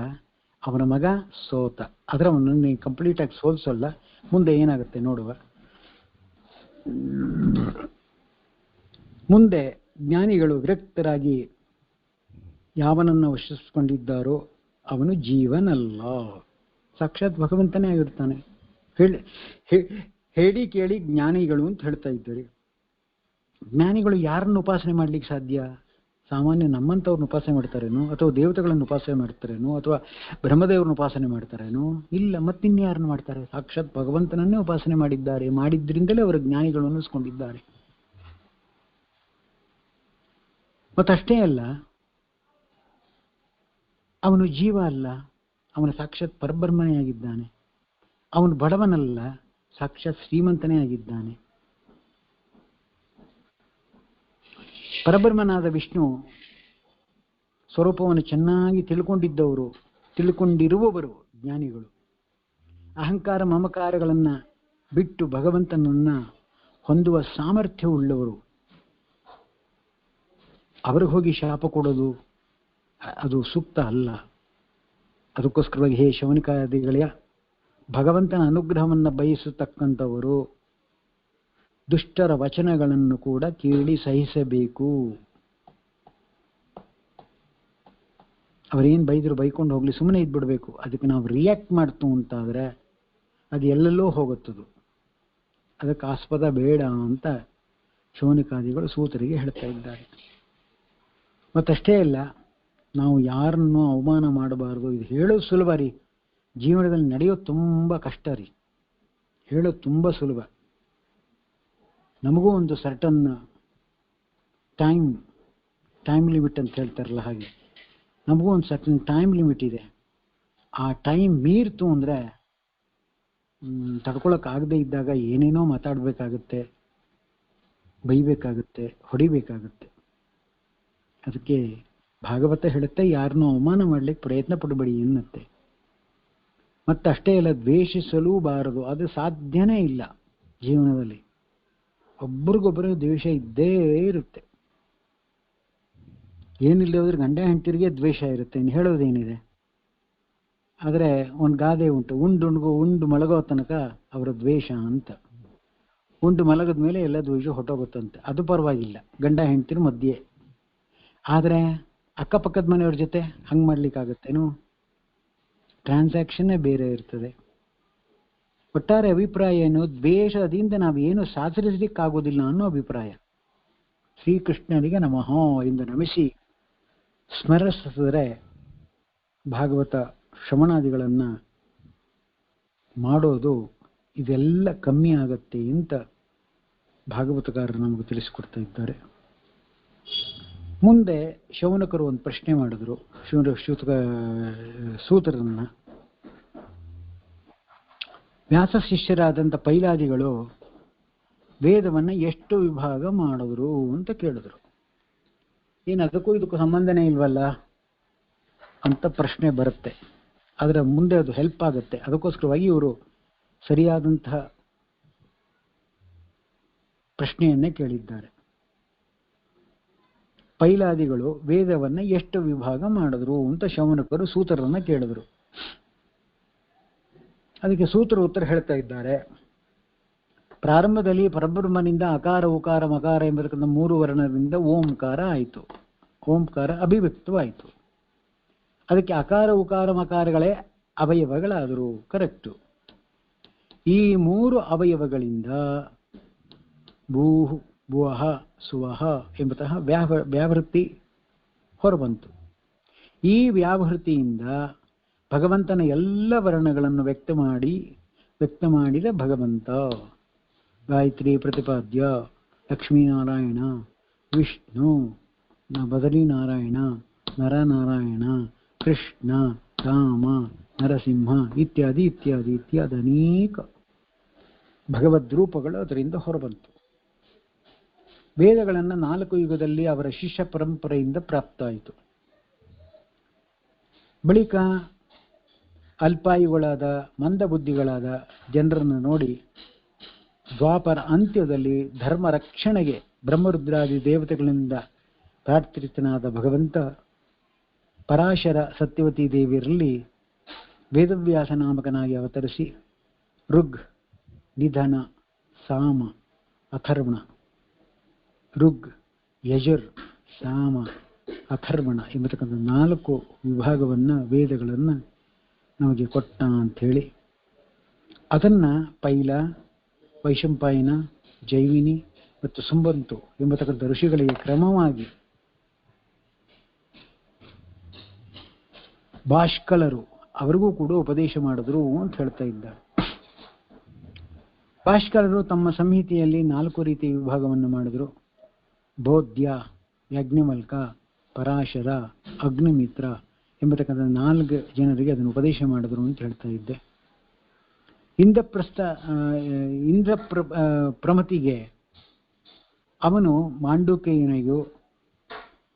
S1: ಅವನ ಮಗ ಸೋತ. ಅದರ ಅವನನ್ನು ಕಂಪ್ಲೀಟ್ ಆಗಿ ಸೋಲ್ಸಲ್ಲ. ಮುಂದೆ ಏನಾಗುತ್ತೆ ನೋಡುವ. ಮುಂದೆ ಜ್ಞಾನಿಗಳು ವಿರಕ್ತರಾಗಿ ಯಾವನನ್ನು ವಶಿಸಿಕೊಂಡಿದ್ದಾರೋ ಅವನು ಜೀವನಲ್ಲ, ಸಾಕ್ಷಾತ್ ಭಗವಂತನೇ ಆಗಿರ್ತಾನೆ. ಹೇಳಿ ಕೇಳಿ ಜ್ಞಾನಿಗಳು ಅಂತ ಹೇಳ್ತಾ ಇದ್ದಾರೆ. ಜ್ಞಾನಿಗಳು ಯಾರನ್ನು ಉಪಾಸನೆ ಮಾಡ್ಲಿಕ್ಕೆ ಸಾಧ್ಯ? ಸಾಮಾನ್ಯ ನಮ್ಮಂಥವ್ರನ್ನ ಉಪಾಸನೆ ಮಾಡ್ತಾರೇನೋ, ಅಥವಾ ದೇವತೆಗಳನ್ನು ಉಪಾಸನೆ ಮಾಡ್ತಾರೇನೋ, ಅಥವಾ ಬ್ರಹ್ಮದೇವ್ರನ್ನ ಉಪಾಸನೆ ಮಾಡ್ತಾರೇನೋ? ಇಲ್ಲ. ಮತ್ತಿನ್ಯಾರನ್ನು ಮಾಡ್ತಾರೆ? ಸಾಕ್ಷಾತ್ ಭಗವಂತನನ್ನೇ ಉಪಾಸನೆ ಮಾಡಿದ್ದಾರೆ. ಮಾಡಿದ್ರಿಂದಲೇ ಅವರು ಜ್ಞಾನಿಗಳು ಅನ್ನಿಸ್ಕೊಂಡಿದ್ದಾರೆ. ಮತ್ತಷ್ಟೇ ಅಲ್ಲ, ಅವನು ಜೀವ ಅಲ್ಲ, ಅವನು ಸಾಕ್ಷಾತ್ ಪರಬ್ರಹ್ಮನೇ ಆಗಿದ್ದಾನೆ. ಅವನು ಬಡವನಲ್ಲ, ಸಾಕ್ಷಾತ್ ಶ್ರೀಮಂತನೇ ಆಗಿದ್ದಾನೆ. ಪರಬ್ರಹ್ಮನಾದ ವಿಷ್ಣು ಸ್ವರೂಪವನ್ನು ಚೆನ್ನಾಗಿ ತಿಳ್ಕೊಂಡಿರುವವರು ಜ್ಞಾನಿಗಳು. ಅಹಂಕಾರ ಮಮಕಾರಗಳನ್ನು ಬಿಟ್ಟು ಭಗವಂತನನ್ನ ಹೊಂದುವ ಸಾಮರ್ಥ್ಯವುಳ್ಳವರು. ಅವ್ರಿಗೆ ಹೋಗಿ ಶಾಪ ಕೊಡೋದು ಅದು ಸೂಕ್ತ ಅಲ್ಲ. ಅದಕ್ಕೋಸ್ಕರವಾಗಿ ಹೇ ಶೌನಕಾದಿಗಳೇ, ಭಗವಂತನ ಅನುಗ್ರಹವನ್ನು ಬಯಸತಕ್ಕಂಥವರು ದುಷ್ಟರ ವಚನಗಳನ್ನು ಕೂಡ ಕೇಳಿ ಸಹಿಸಬೇಕು. ಅವರೇನು ಬೈದ್ರು ಬೈಕೊಂಡು ಹೋಗ್ಲಿ, ಸುಮ್ಮನೆ ಇದ್ಬಿಡ್ಬೇಕು. ಅದಕ್ಕೆ ನಾವು ರಿಯಾಕ್ಟ್ ಮಾಡ್ತು ಅಂತಾದರೆ ಅದು ಎಲ್ಲೆಲ್ಲೋ ಹೋಗುತ್ತದು. ಅದಕ್ಕೆ ಆಸ್ಪದ ಬೇಡ ಅಂತ ಶೌನಕಾದಿಗಳು ಸೂತರಿಗೆ ಹೇಳ್ತಾ ಇದ್ದಾರೆ. ಮತ್ತಷ್ಟೇ ಅಲ್ಲ, ನಾವು ಯಾರನ್ನು ಅವಮಾನ ಮಾಡಬಾರ್ದು. ಇದು ಹೇಳೋದು ಸುಲಭ ರೀ, ಜೀವನದಲ್ಲಿ ನಡೆಯೋದು ತುಂಬ ಕಷ್ಟ ರೀ. ಹೇಳೋದು ತುಂಬ ಸುಲಭ. ನಮಗೂ ಒಂದು ಸರ್ಟನ್ ಟೈಮ್ ಲಿಮಿಟ್ ಅಂತ ಹೇಳ್ತಾರಲ್ಲ, ಹಾಗೆ ನಮಗೂ ಒಂದು ಸರ್ಟನ್ ಟೈಮ್ ಲಿಮಿಟ್ ಇದೆ. ಆ ಟೈಮ್ ಮೀರ್ತು ಅಂದರೆ ತಡ್ಕೊಳಕ್ಕಾಗದೇ ಇದ್ದಾಗ ಏನೇನೋ ಮಾತಾಡಬೇಕಾಗುತ್ತೆ, ಬೈಬೇಕಾಗುತ್ತೆ, ಹೊಡಿಬೇಕಾಗುತ್ತೆ. ಅದಕ್ಕೆ ಭಾಗವತ ಹೇಳುತ್ತೆ, ಯಾರನ್ನೂ ಅವಮಾನ ಮಾಡ್ಲಿಕ್ಕೆ ಪ್ರಯತ್ನ ಪಡಬೇಡಿ ಎನ್ನುತ್ತೆ. ಮತ್ತಷ್ಟೇ ಅಲ್ಲ, ದ್ವೇಷಿಸಲೂ ಬಾರದು. ಅದು ಸಾಧ್ಯನೇ ಇಲ್ಲ ಜೀವನದಲ್ಲಿ. ಒಬ್ರಿಗೊಬ್ಬರು ದ್ವೇಷ ಇದ್ದೇ ಇರುತ್ತೆ. ಏನಿಲ್ಲ ಹೋದ್ರೆ ಗಂಡ ಹೆಂಡತಿರಿಗೆ ದ್ವೇಷ ಇರುತ್ತೆ, ಇನ್ನು ಹೇಳೋದೇನಿದೆ. ಆದರೆ ಒಂದು ಗಾದೆ ಉಂಟು, ಉಂಡು ಮಲಗೋ ತನಕ ಅವರ ದ್ವೇಷ ಅಂತ. ಉಂಡು ಮಲಗದ ಮೇಲೆ ಎಲ್ಲ ದ್ವೇಷ ಹೊಟ್ಟೋಗುತ್ತಂತೆ. ಅದು ಪರವಾಗಿಲ್ಲ, ಗಂಡ ಹೆಂಡತಿರ ಮಧ್ಯೆ. ಆದರೆ ಅಕ್ಕಪಕ್ಕದ ಮನೆಯವ್ರ ಜೊತೆ ಹಂಗೆ ಮಾಡ್ಲಿಕ್ಕಾಗತ್ತೇನು? ಟ್ರಾನ್ಸಾಕ್ಷನ್ನೇ ಬೇರೆ ಇರ್ತದೆ. ಒಟ್ಟಾರೆ ಅಭಿಪ್ರಾಯ ಏನು? ದ್ವೇಷದಿಂದ ನಾವೇನು ಸಾಧಿಸಲಿಕ್ಕಾಗೋದಿಲ್ಲ ಅನ್ನೋ ಅಭಿಪ್ರಾಯ. ಶ್ರೀಕೃಷ್ಣನಿಗೆ ನಮಃ ಎಂದು ನಮಿಸಿ ಸ್ಮರಿಸಿದರೆ ಭಾಗವತ ಶ್ರವಣಾದಿಗಳನ್ನು ಮಾಡೋದು ಇದೆಲ್ಲ ಕಮ್ಮಿ ಆಗತ್ತೆ ಅಂತ ಭಾಗವತಕಾರರು ನಮಗೆ ತಿಳಿಸಿಕೊಡ್ತಾ ಇದ್ದಾರೆ. ಮುಂದೆ ಶೌನಕರು ಒಂದು ಪ್ರಶ್ನೆ ಮಾಡಿದ್ರು ಸೂತ್ರರನ್ನ. ವ್ಯಾಸ ಶಿಷ್ಯರಾದಂಥ ಪೈಲಾದಿಗಳು ವೇದವನ್ನು ಎಷ್ಟು ವಿಭಾಗ ಮಾಡಿದ್ರು ಅಂತ ಕೇಳಿದ್ರು. ಏನು ಅದಕ್ಕೂ ಇದಕ್ಕೂ ಸಂಬಂಧನೇ ಇಲ್ವಲ್ಲ ಅಂತ ಪ್ರಶ್ನೆ ಬರುತ್ತೆ. ಅದರ ಮುಂದೆ ಅದು ಹೆಲ್ಪ್ ಆಗುತ್ತೆ. ಅದಕ್ಕೋಸ್ಕರವಾಗಿ ಇವರು ಸರಿಯಾದಂತಹ ಪ್ರಶ್ನೆಯನ್ನೇ ಕೇಳಿದ್ದಾರೆ. ಪೈಲಾದಿಗಳು ವೇದವನ್ನು ಎಷ್ಟು ವಿಭಾಗ ಮಾಡಿದ್ರು ಅಂತ ಶೌನಕರು ಸೂತ್ರರನ್ನ ಕೇಳಿದ್ರು. ಅದಕ್ಕೆ ಸೂತ್ರ ಉತ್ತರ ಹೇಳ್ತಾ ಇದ್ದಾರೆ. ಪ್ರಾರಂಭದಲ್ಲಿ ಪರಬ್ರಹ್ಮನಿಂದ ಅಕಾರ ಉಕಾರ ಮಕಾರ ಎಂಬತಕ್ಕಂಥ 3 ವರ್ಣದಿಂದ ಓಂಕಾರ ಆಯಿತು. ಓಂಕಾರ ಅಭಿವ್ಯಕ್ತವಾಯಿತು. ಅದಕ್ಕೆ ಅಕಾರ ಉಕಾರ ಮಕಾರಗಳೇ ಅವಯವಗಳಾದರು. ಕರೆಕ್ಟು. ಈ 3 ಅವಯವಗಳಿಂದ ಭೂಹು ಭುವಃ ಸುವಹ ಎಂಬತಹ ವ್ಯಾವೃತ್ತಿ ಹೊರಬಂತು. ಈ ವ್ಯಾವೃತ್ತಿಯಿಂದ ಭಗವಂತನ ಎಲ್ಲ ವರ್ಣಗಳನ್ನು ವ್ಯಕ್ತ ಮಾಡಿದ ಭಗವಂತ ಗಾಯತ್ರಿ ಪ್ರತಿಪಾದ್ಯ, ಲಕ್ಷ್ಮೀನಾರಾಯಣ, ವಿಷ್ಣು, ಬದರಿನಾರಾಯಣ, ನರನಾರಾಯಣ, ಕೃಷ್ಣ, ರಾಮ, ನರಸಿಂಹ ಇತ್ಯಾದಿ ಇತ್ಯಾದಿ ಇತ್ಯಾದಿ ಅನೇಕ ಭಗವದ್ರೂಪಗಳು ಅದರಿಂದ ಹೊರಬಂತು. ವೇದಗಳನ್ನು 4 ಯುಗದಲ್ಲಿ ಅವರ ಶಿಷ್ಯ ಪರಂಪರೆಯಿಂದ ಪ್ರಾಪ್ತ ಆಯಿತು. ಬಳಿಕ ಅಲ್ಪಾಯುಗಳಾದ ಮಂದಬುದ್ಧಿಗಳಾದ ಜನರನ್ನು ನೋಡಿ ದ್ವಾಪರ ಅಂತ್ಯದಲ್ಲಿ ಧರ್ಮ ರಕ್ಷಣೆಗೆ ಬ್ರಹ್ಮರುದ್ರಾದಿ ದೇವತೆಗಳಿಂದ ಪ್ರಾರ್ಥಿತನಾದ ಭಗವಂತ ಪರಾಶರ ಸತ್ಯವತಿ ದೇವಿಯರಲ್ಲಿ ವೇದವ್ಯಾಸ ನಾಮಕನಾಗಿ ಅವತರಿಸಿ ಋಗ್, ನಿಧನ, ಸಾಮ, ಅಥರ್ವಣ, ಋಗ್, ಯಜುರ್, ಸಾಮ, ಅಥರ್ವಣ ಎಂಬತಕ್ಕಂಥ 4 ವಿಭಾಗವನ್ನು ವೇದಗಳನ್ನು ನಮಗೆ ಕೊಟ್ಟ ಅಂಥೇಳಿ ಅದನ್ನು ಪೈಲ, ವೈಶಂಪಾಯನ, ಜೈವಿನಿ ಮತ್ತು ಸುಂಬಂತು ಎಂಬತಕ್ಕಂಥ ಋಷಿಗಳಿಗೆ ಕ್ರಮವಾಗಿ ಭಾಷ್ಕಲರು ಅವರಿಗೂ ಕೂಡ ಉಪದೇಶ ಮಾಡಿದ್ರು ಅಂತ ಹೇಳ್ತಾ ಇದ್ದಾರೆ. ಭಾಷ್ಕಲರು ತಮ್ಮ ಸಂಹಿತೆಯಲ್ಲಿ 4 ರೀತಿಯ ವಿಭಾಗವನ್ನು ಮಾಡಿದ್ರು. ಬೋಧ್ಯ, ಯಾಜ್ಞವಲ್ಕ, ಪರಾಶರ, ಅಗ್ನಿಮಿತ್ರ ಎಂಬತಕ್ಕಂಥ 4 ಜನರಿಗೆ ಅದನ್ನು ಉಪದೇಶ ಮಾಡಿದ್ರು ಅಂತ ಹೇಳ್ತಾ ಇದ್ದೆ. ಇಂದ್ರ ಪ್ರಮತಿಗೆ ಅವನು ಮಾಂಡುಕೇಯನಿಗೂ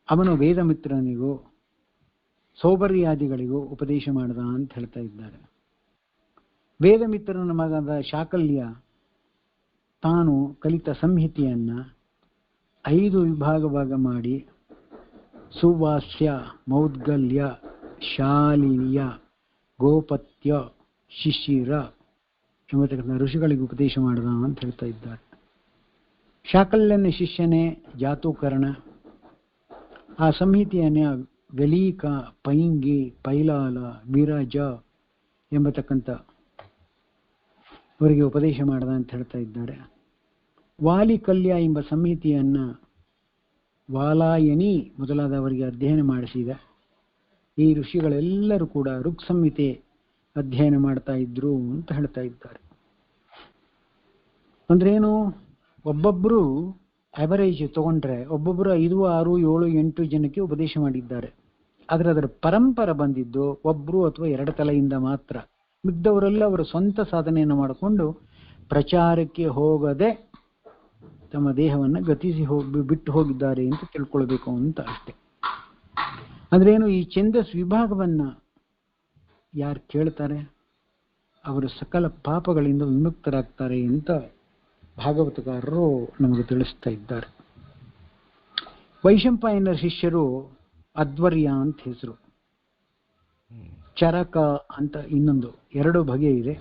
S1: ಅವನು ವೇದಮಿತ್ರನಿಗೂ ಸೌಬರ್ಯಾದಿಗಳಿಗೂ ಉಪದೇಶ ಮಾಡಿದ ಅಂತ ಹೇಳ್ತಾ ಇದ್ದಾರೆ. ವೇದಮಿತ್ರನ ಮಗದ ಶಾಕಲ್ಯ ತಾನು ಕಲಿತ ಸಂಹಿತೆಯನ್ನ 5 ವಿಭಾಗ ಮಾಡಿ ಸುವಾಸ್ಯ, ಮೌದ್ಗಲ್ಯ, ಶಾಲಿಯ, ಗೋಪತ್ಯ, ಶಿಶಿರ ಎಂಬತಕ್ಕಂಥ ಋಷಿಗಳಿಗೆ ಉಪದೇಶ ಮಾಡಿದ ಅಂತ ಹೇಳ್ತಾ ಇದ್ದಾರೆ. ಶಾಕಲ್ಯನ ಶಿಷ್ಯನೇ ಜಾತುಕರ್ಣ. ಆ ಸಂಹಿತೆಯನ್ನೇ ವೆಲೀಕ, ಪೈಂಗಿ, ಪೈಲಾಲ, ವಿರಜ ಎಂಬತಕ್ಕಂಥ ಅವರಿಗೆ ಉಪದೇಶ ಮಾಡಿದ ಅಂತ ಹೇಳ್ತಾ ಇದ್ದಾರೆ. ವಾಲಿಕಲ್ಯ ಎಂಬ ಸಂಹಿತೆಯನ್ನ ವಾಲಾಯನಿ ಮೊದಲಾದವರಿಗೆ ಅಧ್ಯಯನ ಮಾಡಿಸಿದ. ಈ ಋಷಿಗಳೆಲ್ಲರೂ ಕೂಡ ಋಕ್ ಸಂಹಿತೆ ಅಧ್ಯಯನ ಮಾಡ್ತಾ ಇದ್ರು ಅಂತ ಹೇಳ್ತಾ ಇದ್ದಾರೆ. ಅಂದ್ರೇನು, ಒಬ್ಬೊಬ್ಬರು ಅವರೇಜ್ ತಗೊಂಡ್ರೆ ಒಬ್ಬೊಬ್ಬರು 5, 6, 7, 8 ಜನಕ್ಕೆ ಉಪದೇಶ ಮಾಡಿದ್ದಾರೆ. ಆದರೆ ಅದರ ಪರಂಪರೆ ಬಂದಿದ್ದು ಒಬ್ಬರು ಅಥವಾ 2 ತಲೆಯಿಂದ ಮಾತ್ರ. ಮಿದ್ದವರೆಲ್ಲ ಅವರ ಸ್ವಂತ ಸಾಧನೆಯನ್ನು ಮಾಡಿಕೊಂಡು ಪ್ರಚಾರಕ್ಕೆ ಹೋಗದೆ ತಮ್ಮ ದೇಹವನ್ನು ಗತಿಸಿ ಬಿಟ್ಟು ಹೋಗಿದ್ದಾರೆ ಅಂತ ತಿಳ್ಕೊಳ್ಬೇಕು ಅಂತ ಅಷ್ಟೆ. ಅಂದ್ರೇನು, ಈ ಛಂದಸ್ ವಿಭಾಗವನ್ನ ಯಾರು ಕೇಳ್ತಾರೆ ಅವರು ಸಕಲ ಪಾಪಗಳಿಂದ ವಿಮುಕ್ತರಾಗ್ತಾರೆ ಅಂತ ಭಾಗವತಕಾರರು ನಮಗೆ ತಿಳಿಸ್ತಾ ಇದ್ದಾರೆ. ವೈಶಂಪಾಯನ ಶಿಷ್ಯರು ಅಧ್ವರ್ಯ ಅಂತ ಹೆಸರು, ಚರಕ ಅಂತ ಇನ್ನೊಂದು, 2 ಬಗೆ ಇದೆ.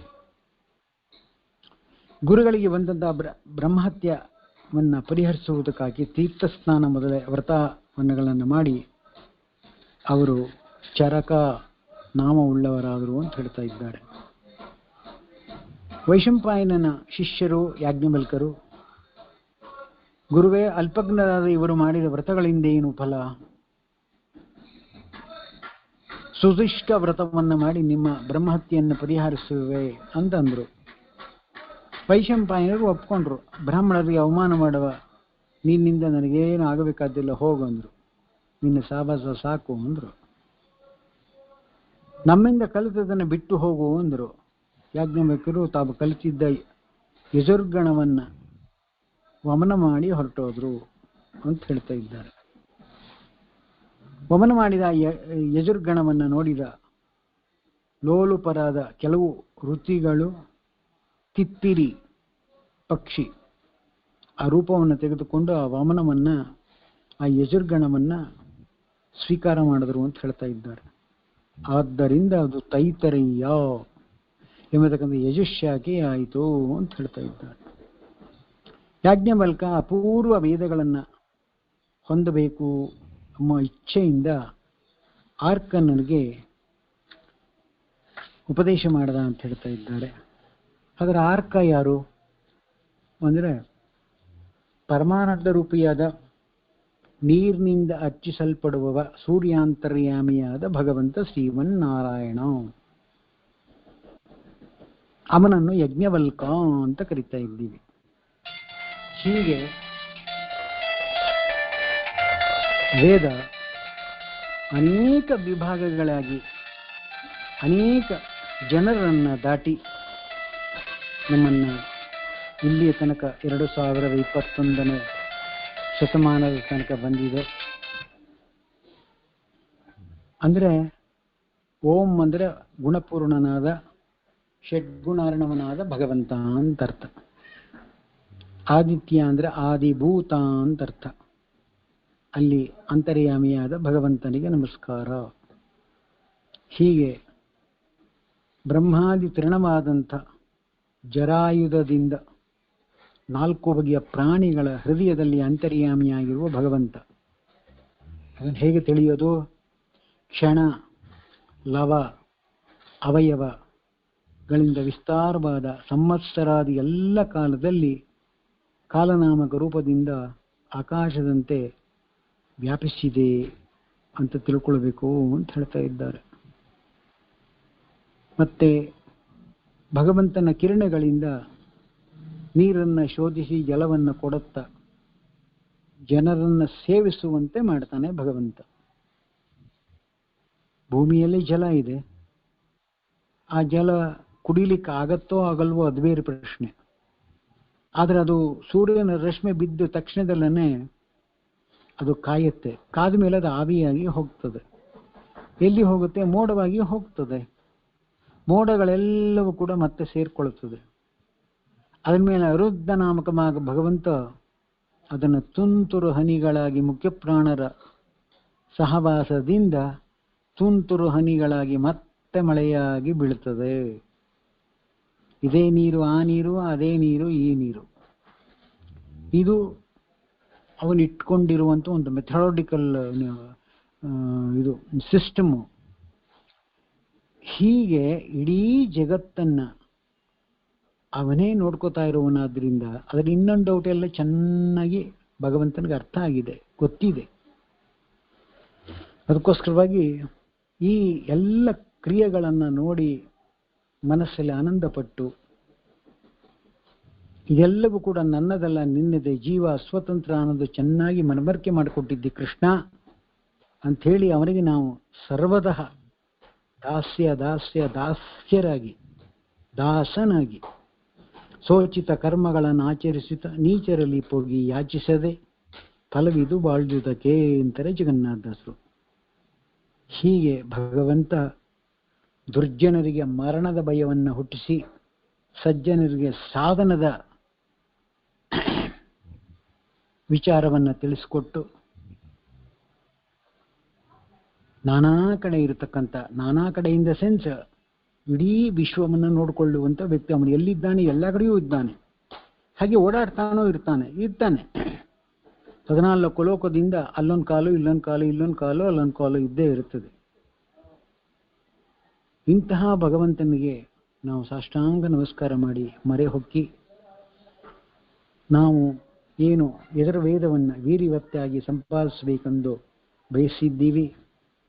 S1: ಗುರುಗಳಿಗೆ ಬಂದಂತಹ ಬ್ರಹ್ಮಹತ್ಯವನ್ನ ಪರಿಹರಿಸುವುದಕ್ಕಾಗಿ ತೀರ್ಥಸ್ನಾನ ಮೊದಲ ವ್ರತವನ್ನಗಳನ್ನು ಮಾಡಿ ಅವರು ಚರಕ ನಾಮವುಳ್ಳವರಾದರು ಅಂತ ಹೇಳ್ತಾ ಇದ್ದಾರೆ. ವೈಶಂಪಾಯನನ ಶಿಷ್ಯರು ಯಾಜ್ಞವಲ್ಕರು, ಗುರುವೇ, ಅಲ್ಪಜ್ಞರಾದ ಇವರು ಮಾಡಿದ ವ್ರತಗಳಿಂದ ಏನು ಫಲ? ಸುಧಿಷ್ಠ ವ್ರತವನ್ನು ಮಾಡಿ ನಿಮ್ಮ ಬ್ರಹ್ಮಹತ್ಯೆಯನ್ನು ಪರಿಹರಿಸುವೆ ಅಂತಂದ್ರು. ವೈಶಂಪಾಯನರು ಒಪ್ಕೊಂಡ್ರು. ಬ್ರಾಹ್ಮಣರಿಗೆ ಅವಮಾನ ಮಾಡುವ ನಿನ್ನಿಂದ ನನಗೇನು ಆಗಬೇಕಾದಿಲ್ಲ, ಹೋಗು ಅಂದ್ರು. ನಿನ್ನ ಸಾವಾಸ ಸಾಕು ಅಂದ್ರು. ನಮ್ಮಿಂದ ಕಲಿತದನ್ನು ಬಿಟ್ಟು ಹೋಗು ಅಂದ್ರು. ಯಾಜ್ಞವಲ್ಕ್ಯರು ತಾವು ಕಲಿತಿದ್ದ ಯಜುರ್ಗಣವನ್ನ ವಮನ ಮಾಡಿ ಹೊರಟೋದ್ರು ಅಂತ ಹೇಳ್ತಾ ಇದ್ದಾರೆ. ವಮನ ಮಾಡಿದ ಯಜುರ್ಗಣವನ್ನು ನೋಡಿದ ಲೋಲುಪರಾದ ಕೆಲವು ಋತಿಗಳು ತಿತ್ತಿರಿ ಪಕ್ಷಿ ಆ ರೂಪವನ್ನು ತೆಗೆದುಕೊಂಡು ಆ ವಮನವನ್ನ, ಆ ಯಜುರ್ಗಣವನ್ನ ಸ್ವೀಕಾರ ಮಾಡಿದ್ರು ಅಂತ ಹೇಳ್ತಾ ಇದ್ದಾರೆ. ಆದ್ದರಿಂದ ಅದು ತೈತರಯ್ಯ ಎಂಬತಕ್ಕಂಥ ಯಜುಶಾಖೆ ಆಯಿತು ಅಂತ ಹೇಳ್ತಾ ಇದ್ದಾರೆ. ಯಾಜ್ಞವಲ್ಕ ಅಪೂರ್ವ ವೇದಗಳನ್ನು ಹೊಂದಬೇಕು ಎಂಬ ಇಚ್ಛೆಯಿಂದ ಆರ್ಕನನಿಗೆ ಉಪದೇಶ ಮಾಡದ ಅಂತ ಹೇಳ್ತಾ ಇದ್ದಾರೆ. ಅದರ ಆರ್ಕ ಯಾರು ಅಂದರೆ ಪರಮಾನಂದ ರೂಪಿಯಾದ ನೀರಿನಿಂದ ಅರ್ಚಿಸಲ್ಪಡುವವ ಸೂರ್ಯಾಂತರ್ಯಾಮಿಯಾದ ಭಗವಂತ ಶ್ರೀಮನ್ನಾರಾಯಣ. ಅವನನ್ನು ಯಜ್ಞವಲ್ಕ ಅಂತ ಕರಿತಾ ಇದ್ದೀವಿ. ಹೀಗೆ ವೇದ ಅನೇಕ ವಿಭಾಗಗಳಾಗಿ ಅನೇಕ ಜನರನ್ನು ದಾಟಿ ನಮ್ಮನ್ನು ಇಲ್ಲಿಯ ತನಕ 2021ನೇ ಶತಮಾನದ ತನಕ ಬಂದಿದೆ. ಅಂದರೆ ಓಂ ಅಂದರೆ ಗುಣಪೂರ್ಣನಾದ ಷಡ್ಗುಣಾರ್ಣವನಾದ ಭಗವಂತ ಅಂತರ್ಥ. ಆದಿತ್ಯ ಅಂದರೆ ಆದಿಭೂತ ಅಂತರ್ಥ. ಅಲ್ಲಿ ಅಂತರ್ಯಾಮಿಯಾದ ಭಗವಂತನಿಗೆ ನಮಸ್ಕಾರ. ಹೀಗೆ ಬ್ರಹ್ಮಾದಿ ತೃಣವಾದಂಥ ಜರಾಯುಧದಿಂದ 4 ಬಗೆಯ ಪ್ರಾಣಿಗಳ ಹೃದಯದಲ್ಲಿ ಅಂತರ್ಯಾಮಿಯಾಗಿರುವ ಭಗವಂತ. ಅದನ್ನು ಹೇಗೆ ತಿಳಿಯೋದು? ಕ್ಷಣ, ಲವ, ಅವಯವಗಳಿಂದ ವಿಸ್ತಾರವಾದ ಸಂವತ್ಸರಾದಿ ಎಲ್ಲ ಕಾಲದಲ್ಲಿ ಕಾಲನಾಮಕ ರೂಪದಿಂದ ಆಕಾಶದಂತೆ ವ್ಯಾಪಿಸಿದೆ ಅಂತ ತಿಳ್ಕೊಳ್ಬೇಕು ಅಂತ ಹೇಳ್ತಾ ಇದ್ದಾರೆ. ಮತ್ತೆ ಭಗವಂತನ ಕಿರಣಗಳಿಂದ ನೀರನ್ನು ಶೋಧಿಸಿ ಜಲವನ್ನು ಕೊಡುತ್ತಾ ಜನರನ್ನು ಸೇವಿಸುವಂತೆ ಮಾಡ್ತಾನೆ ಭಗವಂತ. ಭೂಮಿಯಲ್ಲಿ ಜಲ ಇದೆ, ಆ ಜಲ ಕುಡಿಲಿಕ್ಕೆ ಆಗತ್ತೋ ಆಗಲ್ವೋ ಅದು ಬೇರೆ ಪ್ರಶ್ನೆ. ಆದರೆ ಅದು ಸೂರ್ಯನ ರಶ್ಮಿ ಬಿದ್ದ ತಕ್ಷಣದಲ್ಲೇ ಅದು ಕಾಯುತ್ತೆ. ಕಾದ ಮೇಲೆ ಅದು ಆವಿಯಾಗಿ ಹೋಗ್ತದೆ. ಎಲ್ಲಿ ಹೋಗುತ್ತೆ? ಮೋಡವಾಗಿ ಹೋಗ್ತದೆ. ಮೋಡಗಳೆಲ್ಲವೂ ಕೂಡ ಮತ್ತೆ ಸೇರ್ಕೊಳ್ತದೆ. ಅದರ ಮೇಲೆ ಅರುದ್ಧ ನಾಮಕವಾಗ ಭಗವಂತ ಅದನ್ನು ತುಂತುರು ಹನಿಗಳಾಗಿ ಮುಖ್ಯ ಪ್ರಾಣರ ಸಹವಾಸದಿಂದ ತುಂತುರು ಹನಿಗಳಾಗಿ ಮತ್ತೆ ಮಳೆಯಾಗಿ ಬೀಳ್ತದೆ. ಇದೇ ನೀರು ಆ ನೀರು, ಅದೇ ನೀರು ಈ ನೀರು. ಇದು ಅವನು ಇಟ್ಕೊಂಡಿರುವಂಥ ಒಂದು ಮೆಥಾಡಿಕಲ್ ಇದು ಸಿಸ್ಟಮು. ಹೀಗೆ ಇಡೀ ಜಗತ್ತನ್ನ ಅವನೇ ನೋಡ್ಕೋತಾ ಇರುವನಾದ್ರಿಂದ ಅದರ ಇನ್ನೊಂದು ಡೌಟ್ ಎಲ್ಲ ಚೆನ್ನಾಗಿ ಭಗವಂತನಿಗೆ ಅರ್ಥ ಆಗಿದೆ, ಗೊತ್ತಿದೆ. ಅದಕ್ಕೋಸ್ಕರವಾಗಿ ಈ ಎಲ್ಲ ಕ್ರಿಯೆಗಳನ್ನು ನೋಡಿ ಮನಸ್ಸಲ್ಲಿ ಆನಂದಪಟ್ಟು ಇದೆಲ್ಲವೂ ಕೂಡ ನನ್ನದಲ್ಲ ನಿನ್ನದೇ, ಜೀವ ಸ್ವತಂತ್ರ ಅನ್ನೋದು ಚೆನ್ನಾಗಿ ಮನವರಿಕೆ ಮಾಡಿಕೊಟ್ಟಿದ್ದಿ ಕೃಷ್ಣ ಅಂಥೇಳಿ ಅವನಿಗೆ ನಾವು ಸರ್ವತಃ ದಾಸ್ಯರಾಗಿ ದಾಸನಾಗಿ ಸೋಚಿತ ಕರ್ಮಗಳನ್ನು ಆಚರಿಸುತ್ತ ನೀಚರಲ್ಲಿ ಹೋಗಿ ಯಾಚಿಸದೆ ಫಲವಿದು ಬಾಳ್ದುದಕ್ಕೆ ಅಂತಾರೆ ಜಗನ್ನಾಥದಾಸರು. ಹೀಗೆ ಭಗವಂತ ದುರ್ಜನರಿಗೆ ಮರಣದ ಭಯವನ್ನು ಹುಟ್ಟಿಸಿ ಸಜ್ಜನರಿಗೆ ಸಾಧನದ ವಿಚಾರವನ್ನು ತಿಳಿಸಿಕೊಟ್ಟು ನಾನಾ ಕಡೆ ಇರತಕ್ಕಂಥ, ನಾನಾ ಕಡೆ ಇನ್ ದ ಸೆನ್ಸ್ ಇಡೀ ವಿಶ್ವವನ್ನು ನೋಡಿಕೊಳ್ಳುವಂಥ ವ್ಯಕ್ತಿ. ಅವನು ಎಲ್ಲಿದ್ದಾನೆ? ಎಲ್ಲ ಕಡೆಯೂ ಇದ್ದಾನೆ. ಹಾಗೆ ಓಡಾಡ್ತಾನೋ ಇರ್ತಾನೆ. 14 ಲೋಕದಿಂದ ಅಲ್ಲೊಂದು ಕಾಲು ಇಲ್ಲೊಂದು ಕಾಲು ಇಲ್ಲೊಂದು ಕಾಲು ಅಲ್ಲೊಂದು ಕಾಲು ಇದ್ದೇ ಇರುತ್ತದೆ. ಇಂತಹ ಭಗವಂತನಿಗೆ ನಾವು ಸಾಷ್ಟಾಂಗ ನಮಸ್ಕಾರ ಮಾಡಿ ಮರೆ ಹೊಕ್ಕಿ ನಾವು ಏನು ಯಜುರ್ವೇದವನ್ನು ವೀರ್ಯವತ್ತಾಗಿ ಸಂಪಾದಿಸಬೇಕೆಂದು ಬಯಸಿದ್ದೀವಿ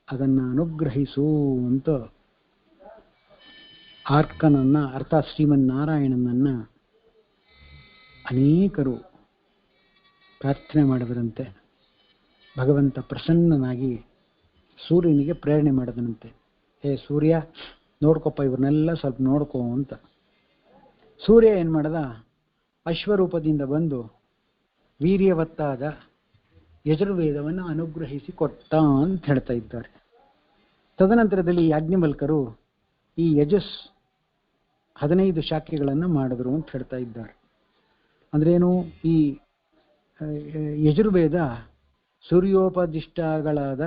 S1: ಅದನ್ನು ಅನುಗ್ರಹಿಸು ಅಂತ ಆರ್ಕನನ್ನ ಅರ್ಥಾತ್ ಶ್ರೀಮನ್ನಾರಾಯಣನನ್ನ ಅನೇಕರು ಪ್ರಾರ್ಥನೆ ಮಾಡಿದರಂತೆ. ಭಗವಂತ ಪ್ರಸನ್ನನಾಗಿ ಸೂರ್ಯನಿಗೆ ಪ್ರೇರಣೆ ಮಾಡಿದನಂತೆ, ಹೇ ಸೂರ್ಯ ನೋಡ್ಕೊಪ್ಪ ಇವ್ರನ್ನೆಲ್ಲ ಸ್ವಲ್ಪ ನೋಡ್ಕೋ ಅಂತ. ಸೂರ್ಯ ಏನು ಮಾಡ್ದ, ಅಶ್ವರೂಪದಿಂದ ಬಂದು ವೀರ್ಯವತ್ತಾದ ಯಜುರ್ವೇದವನ್ನು ಅನುಗ್ರಹಿಸಿ ಕೊಟ್ಟ ಅಂತ ಹೇಳ್ತಾ ಇದ್ದಾರೆ. ತದನಂತರದಲ್ಲಿ ಯಾಜ್ಞವಲ್ಕರು ಈ ಯಜಸ್ 15 ಶಾಖೆಗಳನ್ನು ಮಾಡಿದ್ರು ಅಂತ ಹೇಳ್ತಾ ಇದ್ದಾರೆ. ಅಂದ್ರೇನು, ಈ ಯಜುರ್ವೇದ ಸೂರ್ಯೋಪದಿಷ್ಟಗಳಾದ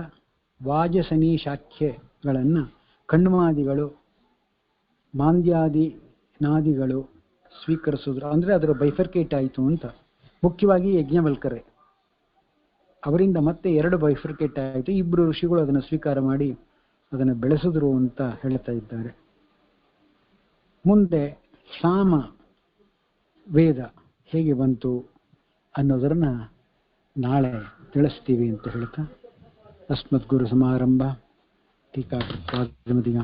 S1: ವಾಜಸನಿ ಶಾಖೆಗಳನ್ನು ಕಣ್ಮಾದಿಗಳು ಮಾಂದ್ಯಾದಿ ನಾದಿಗಳು ಸ್ವೀಕರಿಸಿದ್ರು. ಅಂದರೆ ಅದರ ಬೈಫರ್ಕೇಟ್ ಆಯಿತು ಅಂತ. ಮುಖ್ಯವಾಗಿ ಯಜ್ಞವಲ್ಕರೇ ಅವರಿಂದ ಮತ್ತೆ 2 ಬೈಫರ್ಕೇಟ್ ಆಯಿತು. 2 ಋಷಿಗಳು ಅದನ್ನು ಸ್ವೀಕಾರ ಮಾಡಿ ಅದನ್ನು ಬೆಳೆಸಿದ್ರು ಅಂತ ಹೇಳ್ತಾ ಇದ್ದಾರೆ. ಮುಂದೆ ಸಾಮ ವೇದ ಹೇಗೆ ಬಂತು ಅನ್ನೋದನ್ನ ನಾಳೆ ತಿಳಿಸ್ತೀವಿ ಅಂತ ಹೇಳ್ತಾ ಅಸ್ಮದ್ಗುರು ಸಮಾರಂಭ ಟೀಕಾಕೃತ್ಪಾದಮದಿಗ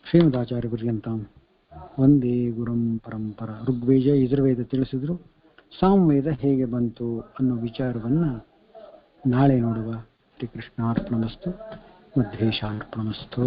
S1: ಶ್ರೀಮದಾಚಾರ್ಯ ಪರ್ಯಂತಂ ಒಂದೇ ಗುರುಂ ಪರಂಪರ. ಋಗ್ವೇದ ಯಜುರ್ವೇದ ತಿಳಿಸಿದ್ರು, ಸಾಮವೇದ ಹೇಗೆ ಬಂತು ಅನ್ನೋ ವಿಚಾರವನ್ನು ನಾಳೆ ನೋಡುವ. ಶ್ರೀಕೃಷ್ಣಾರ್ಪಣಮಸ್ತು, ಮಧ್ವೇಶಾರ್ಪಣಮಸ್ತು.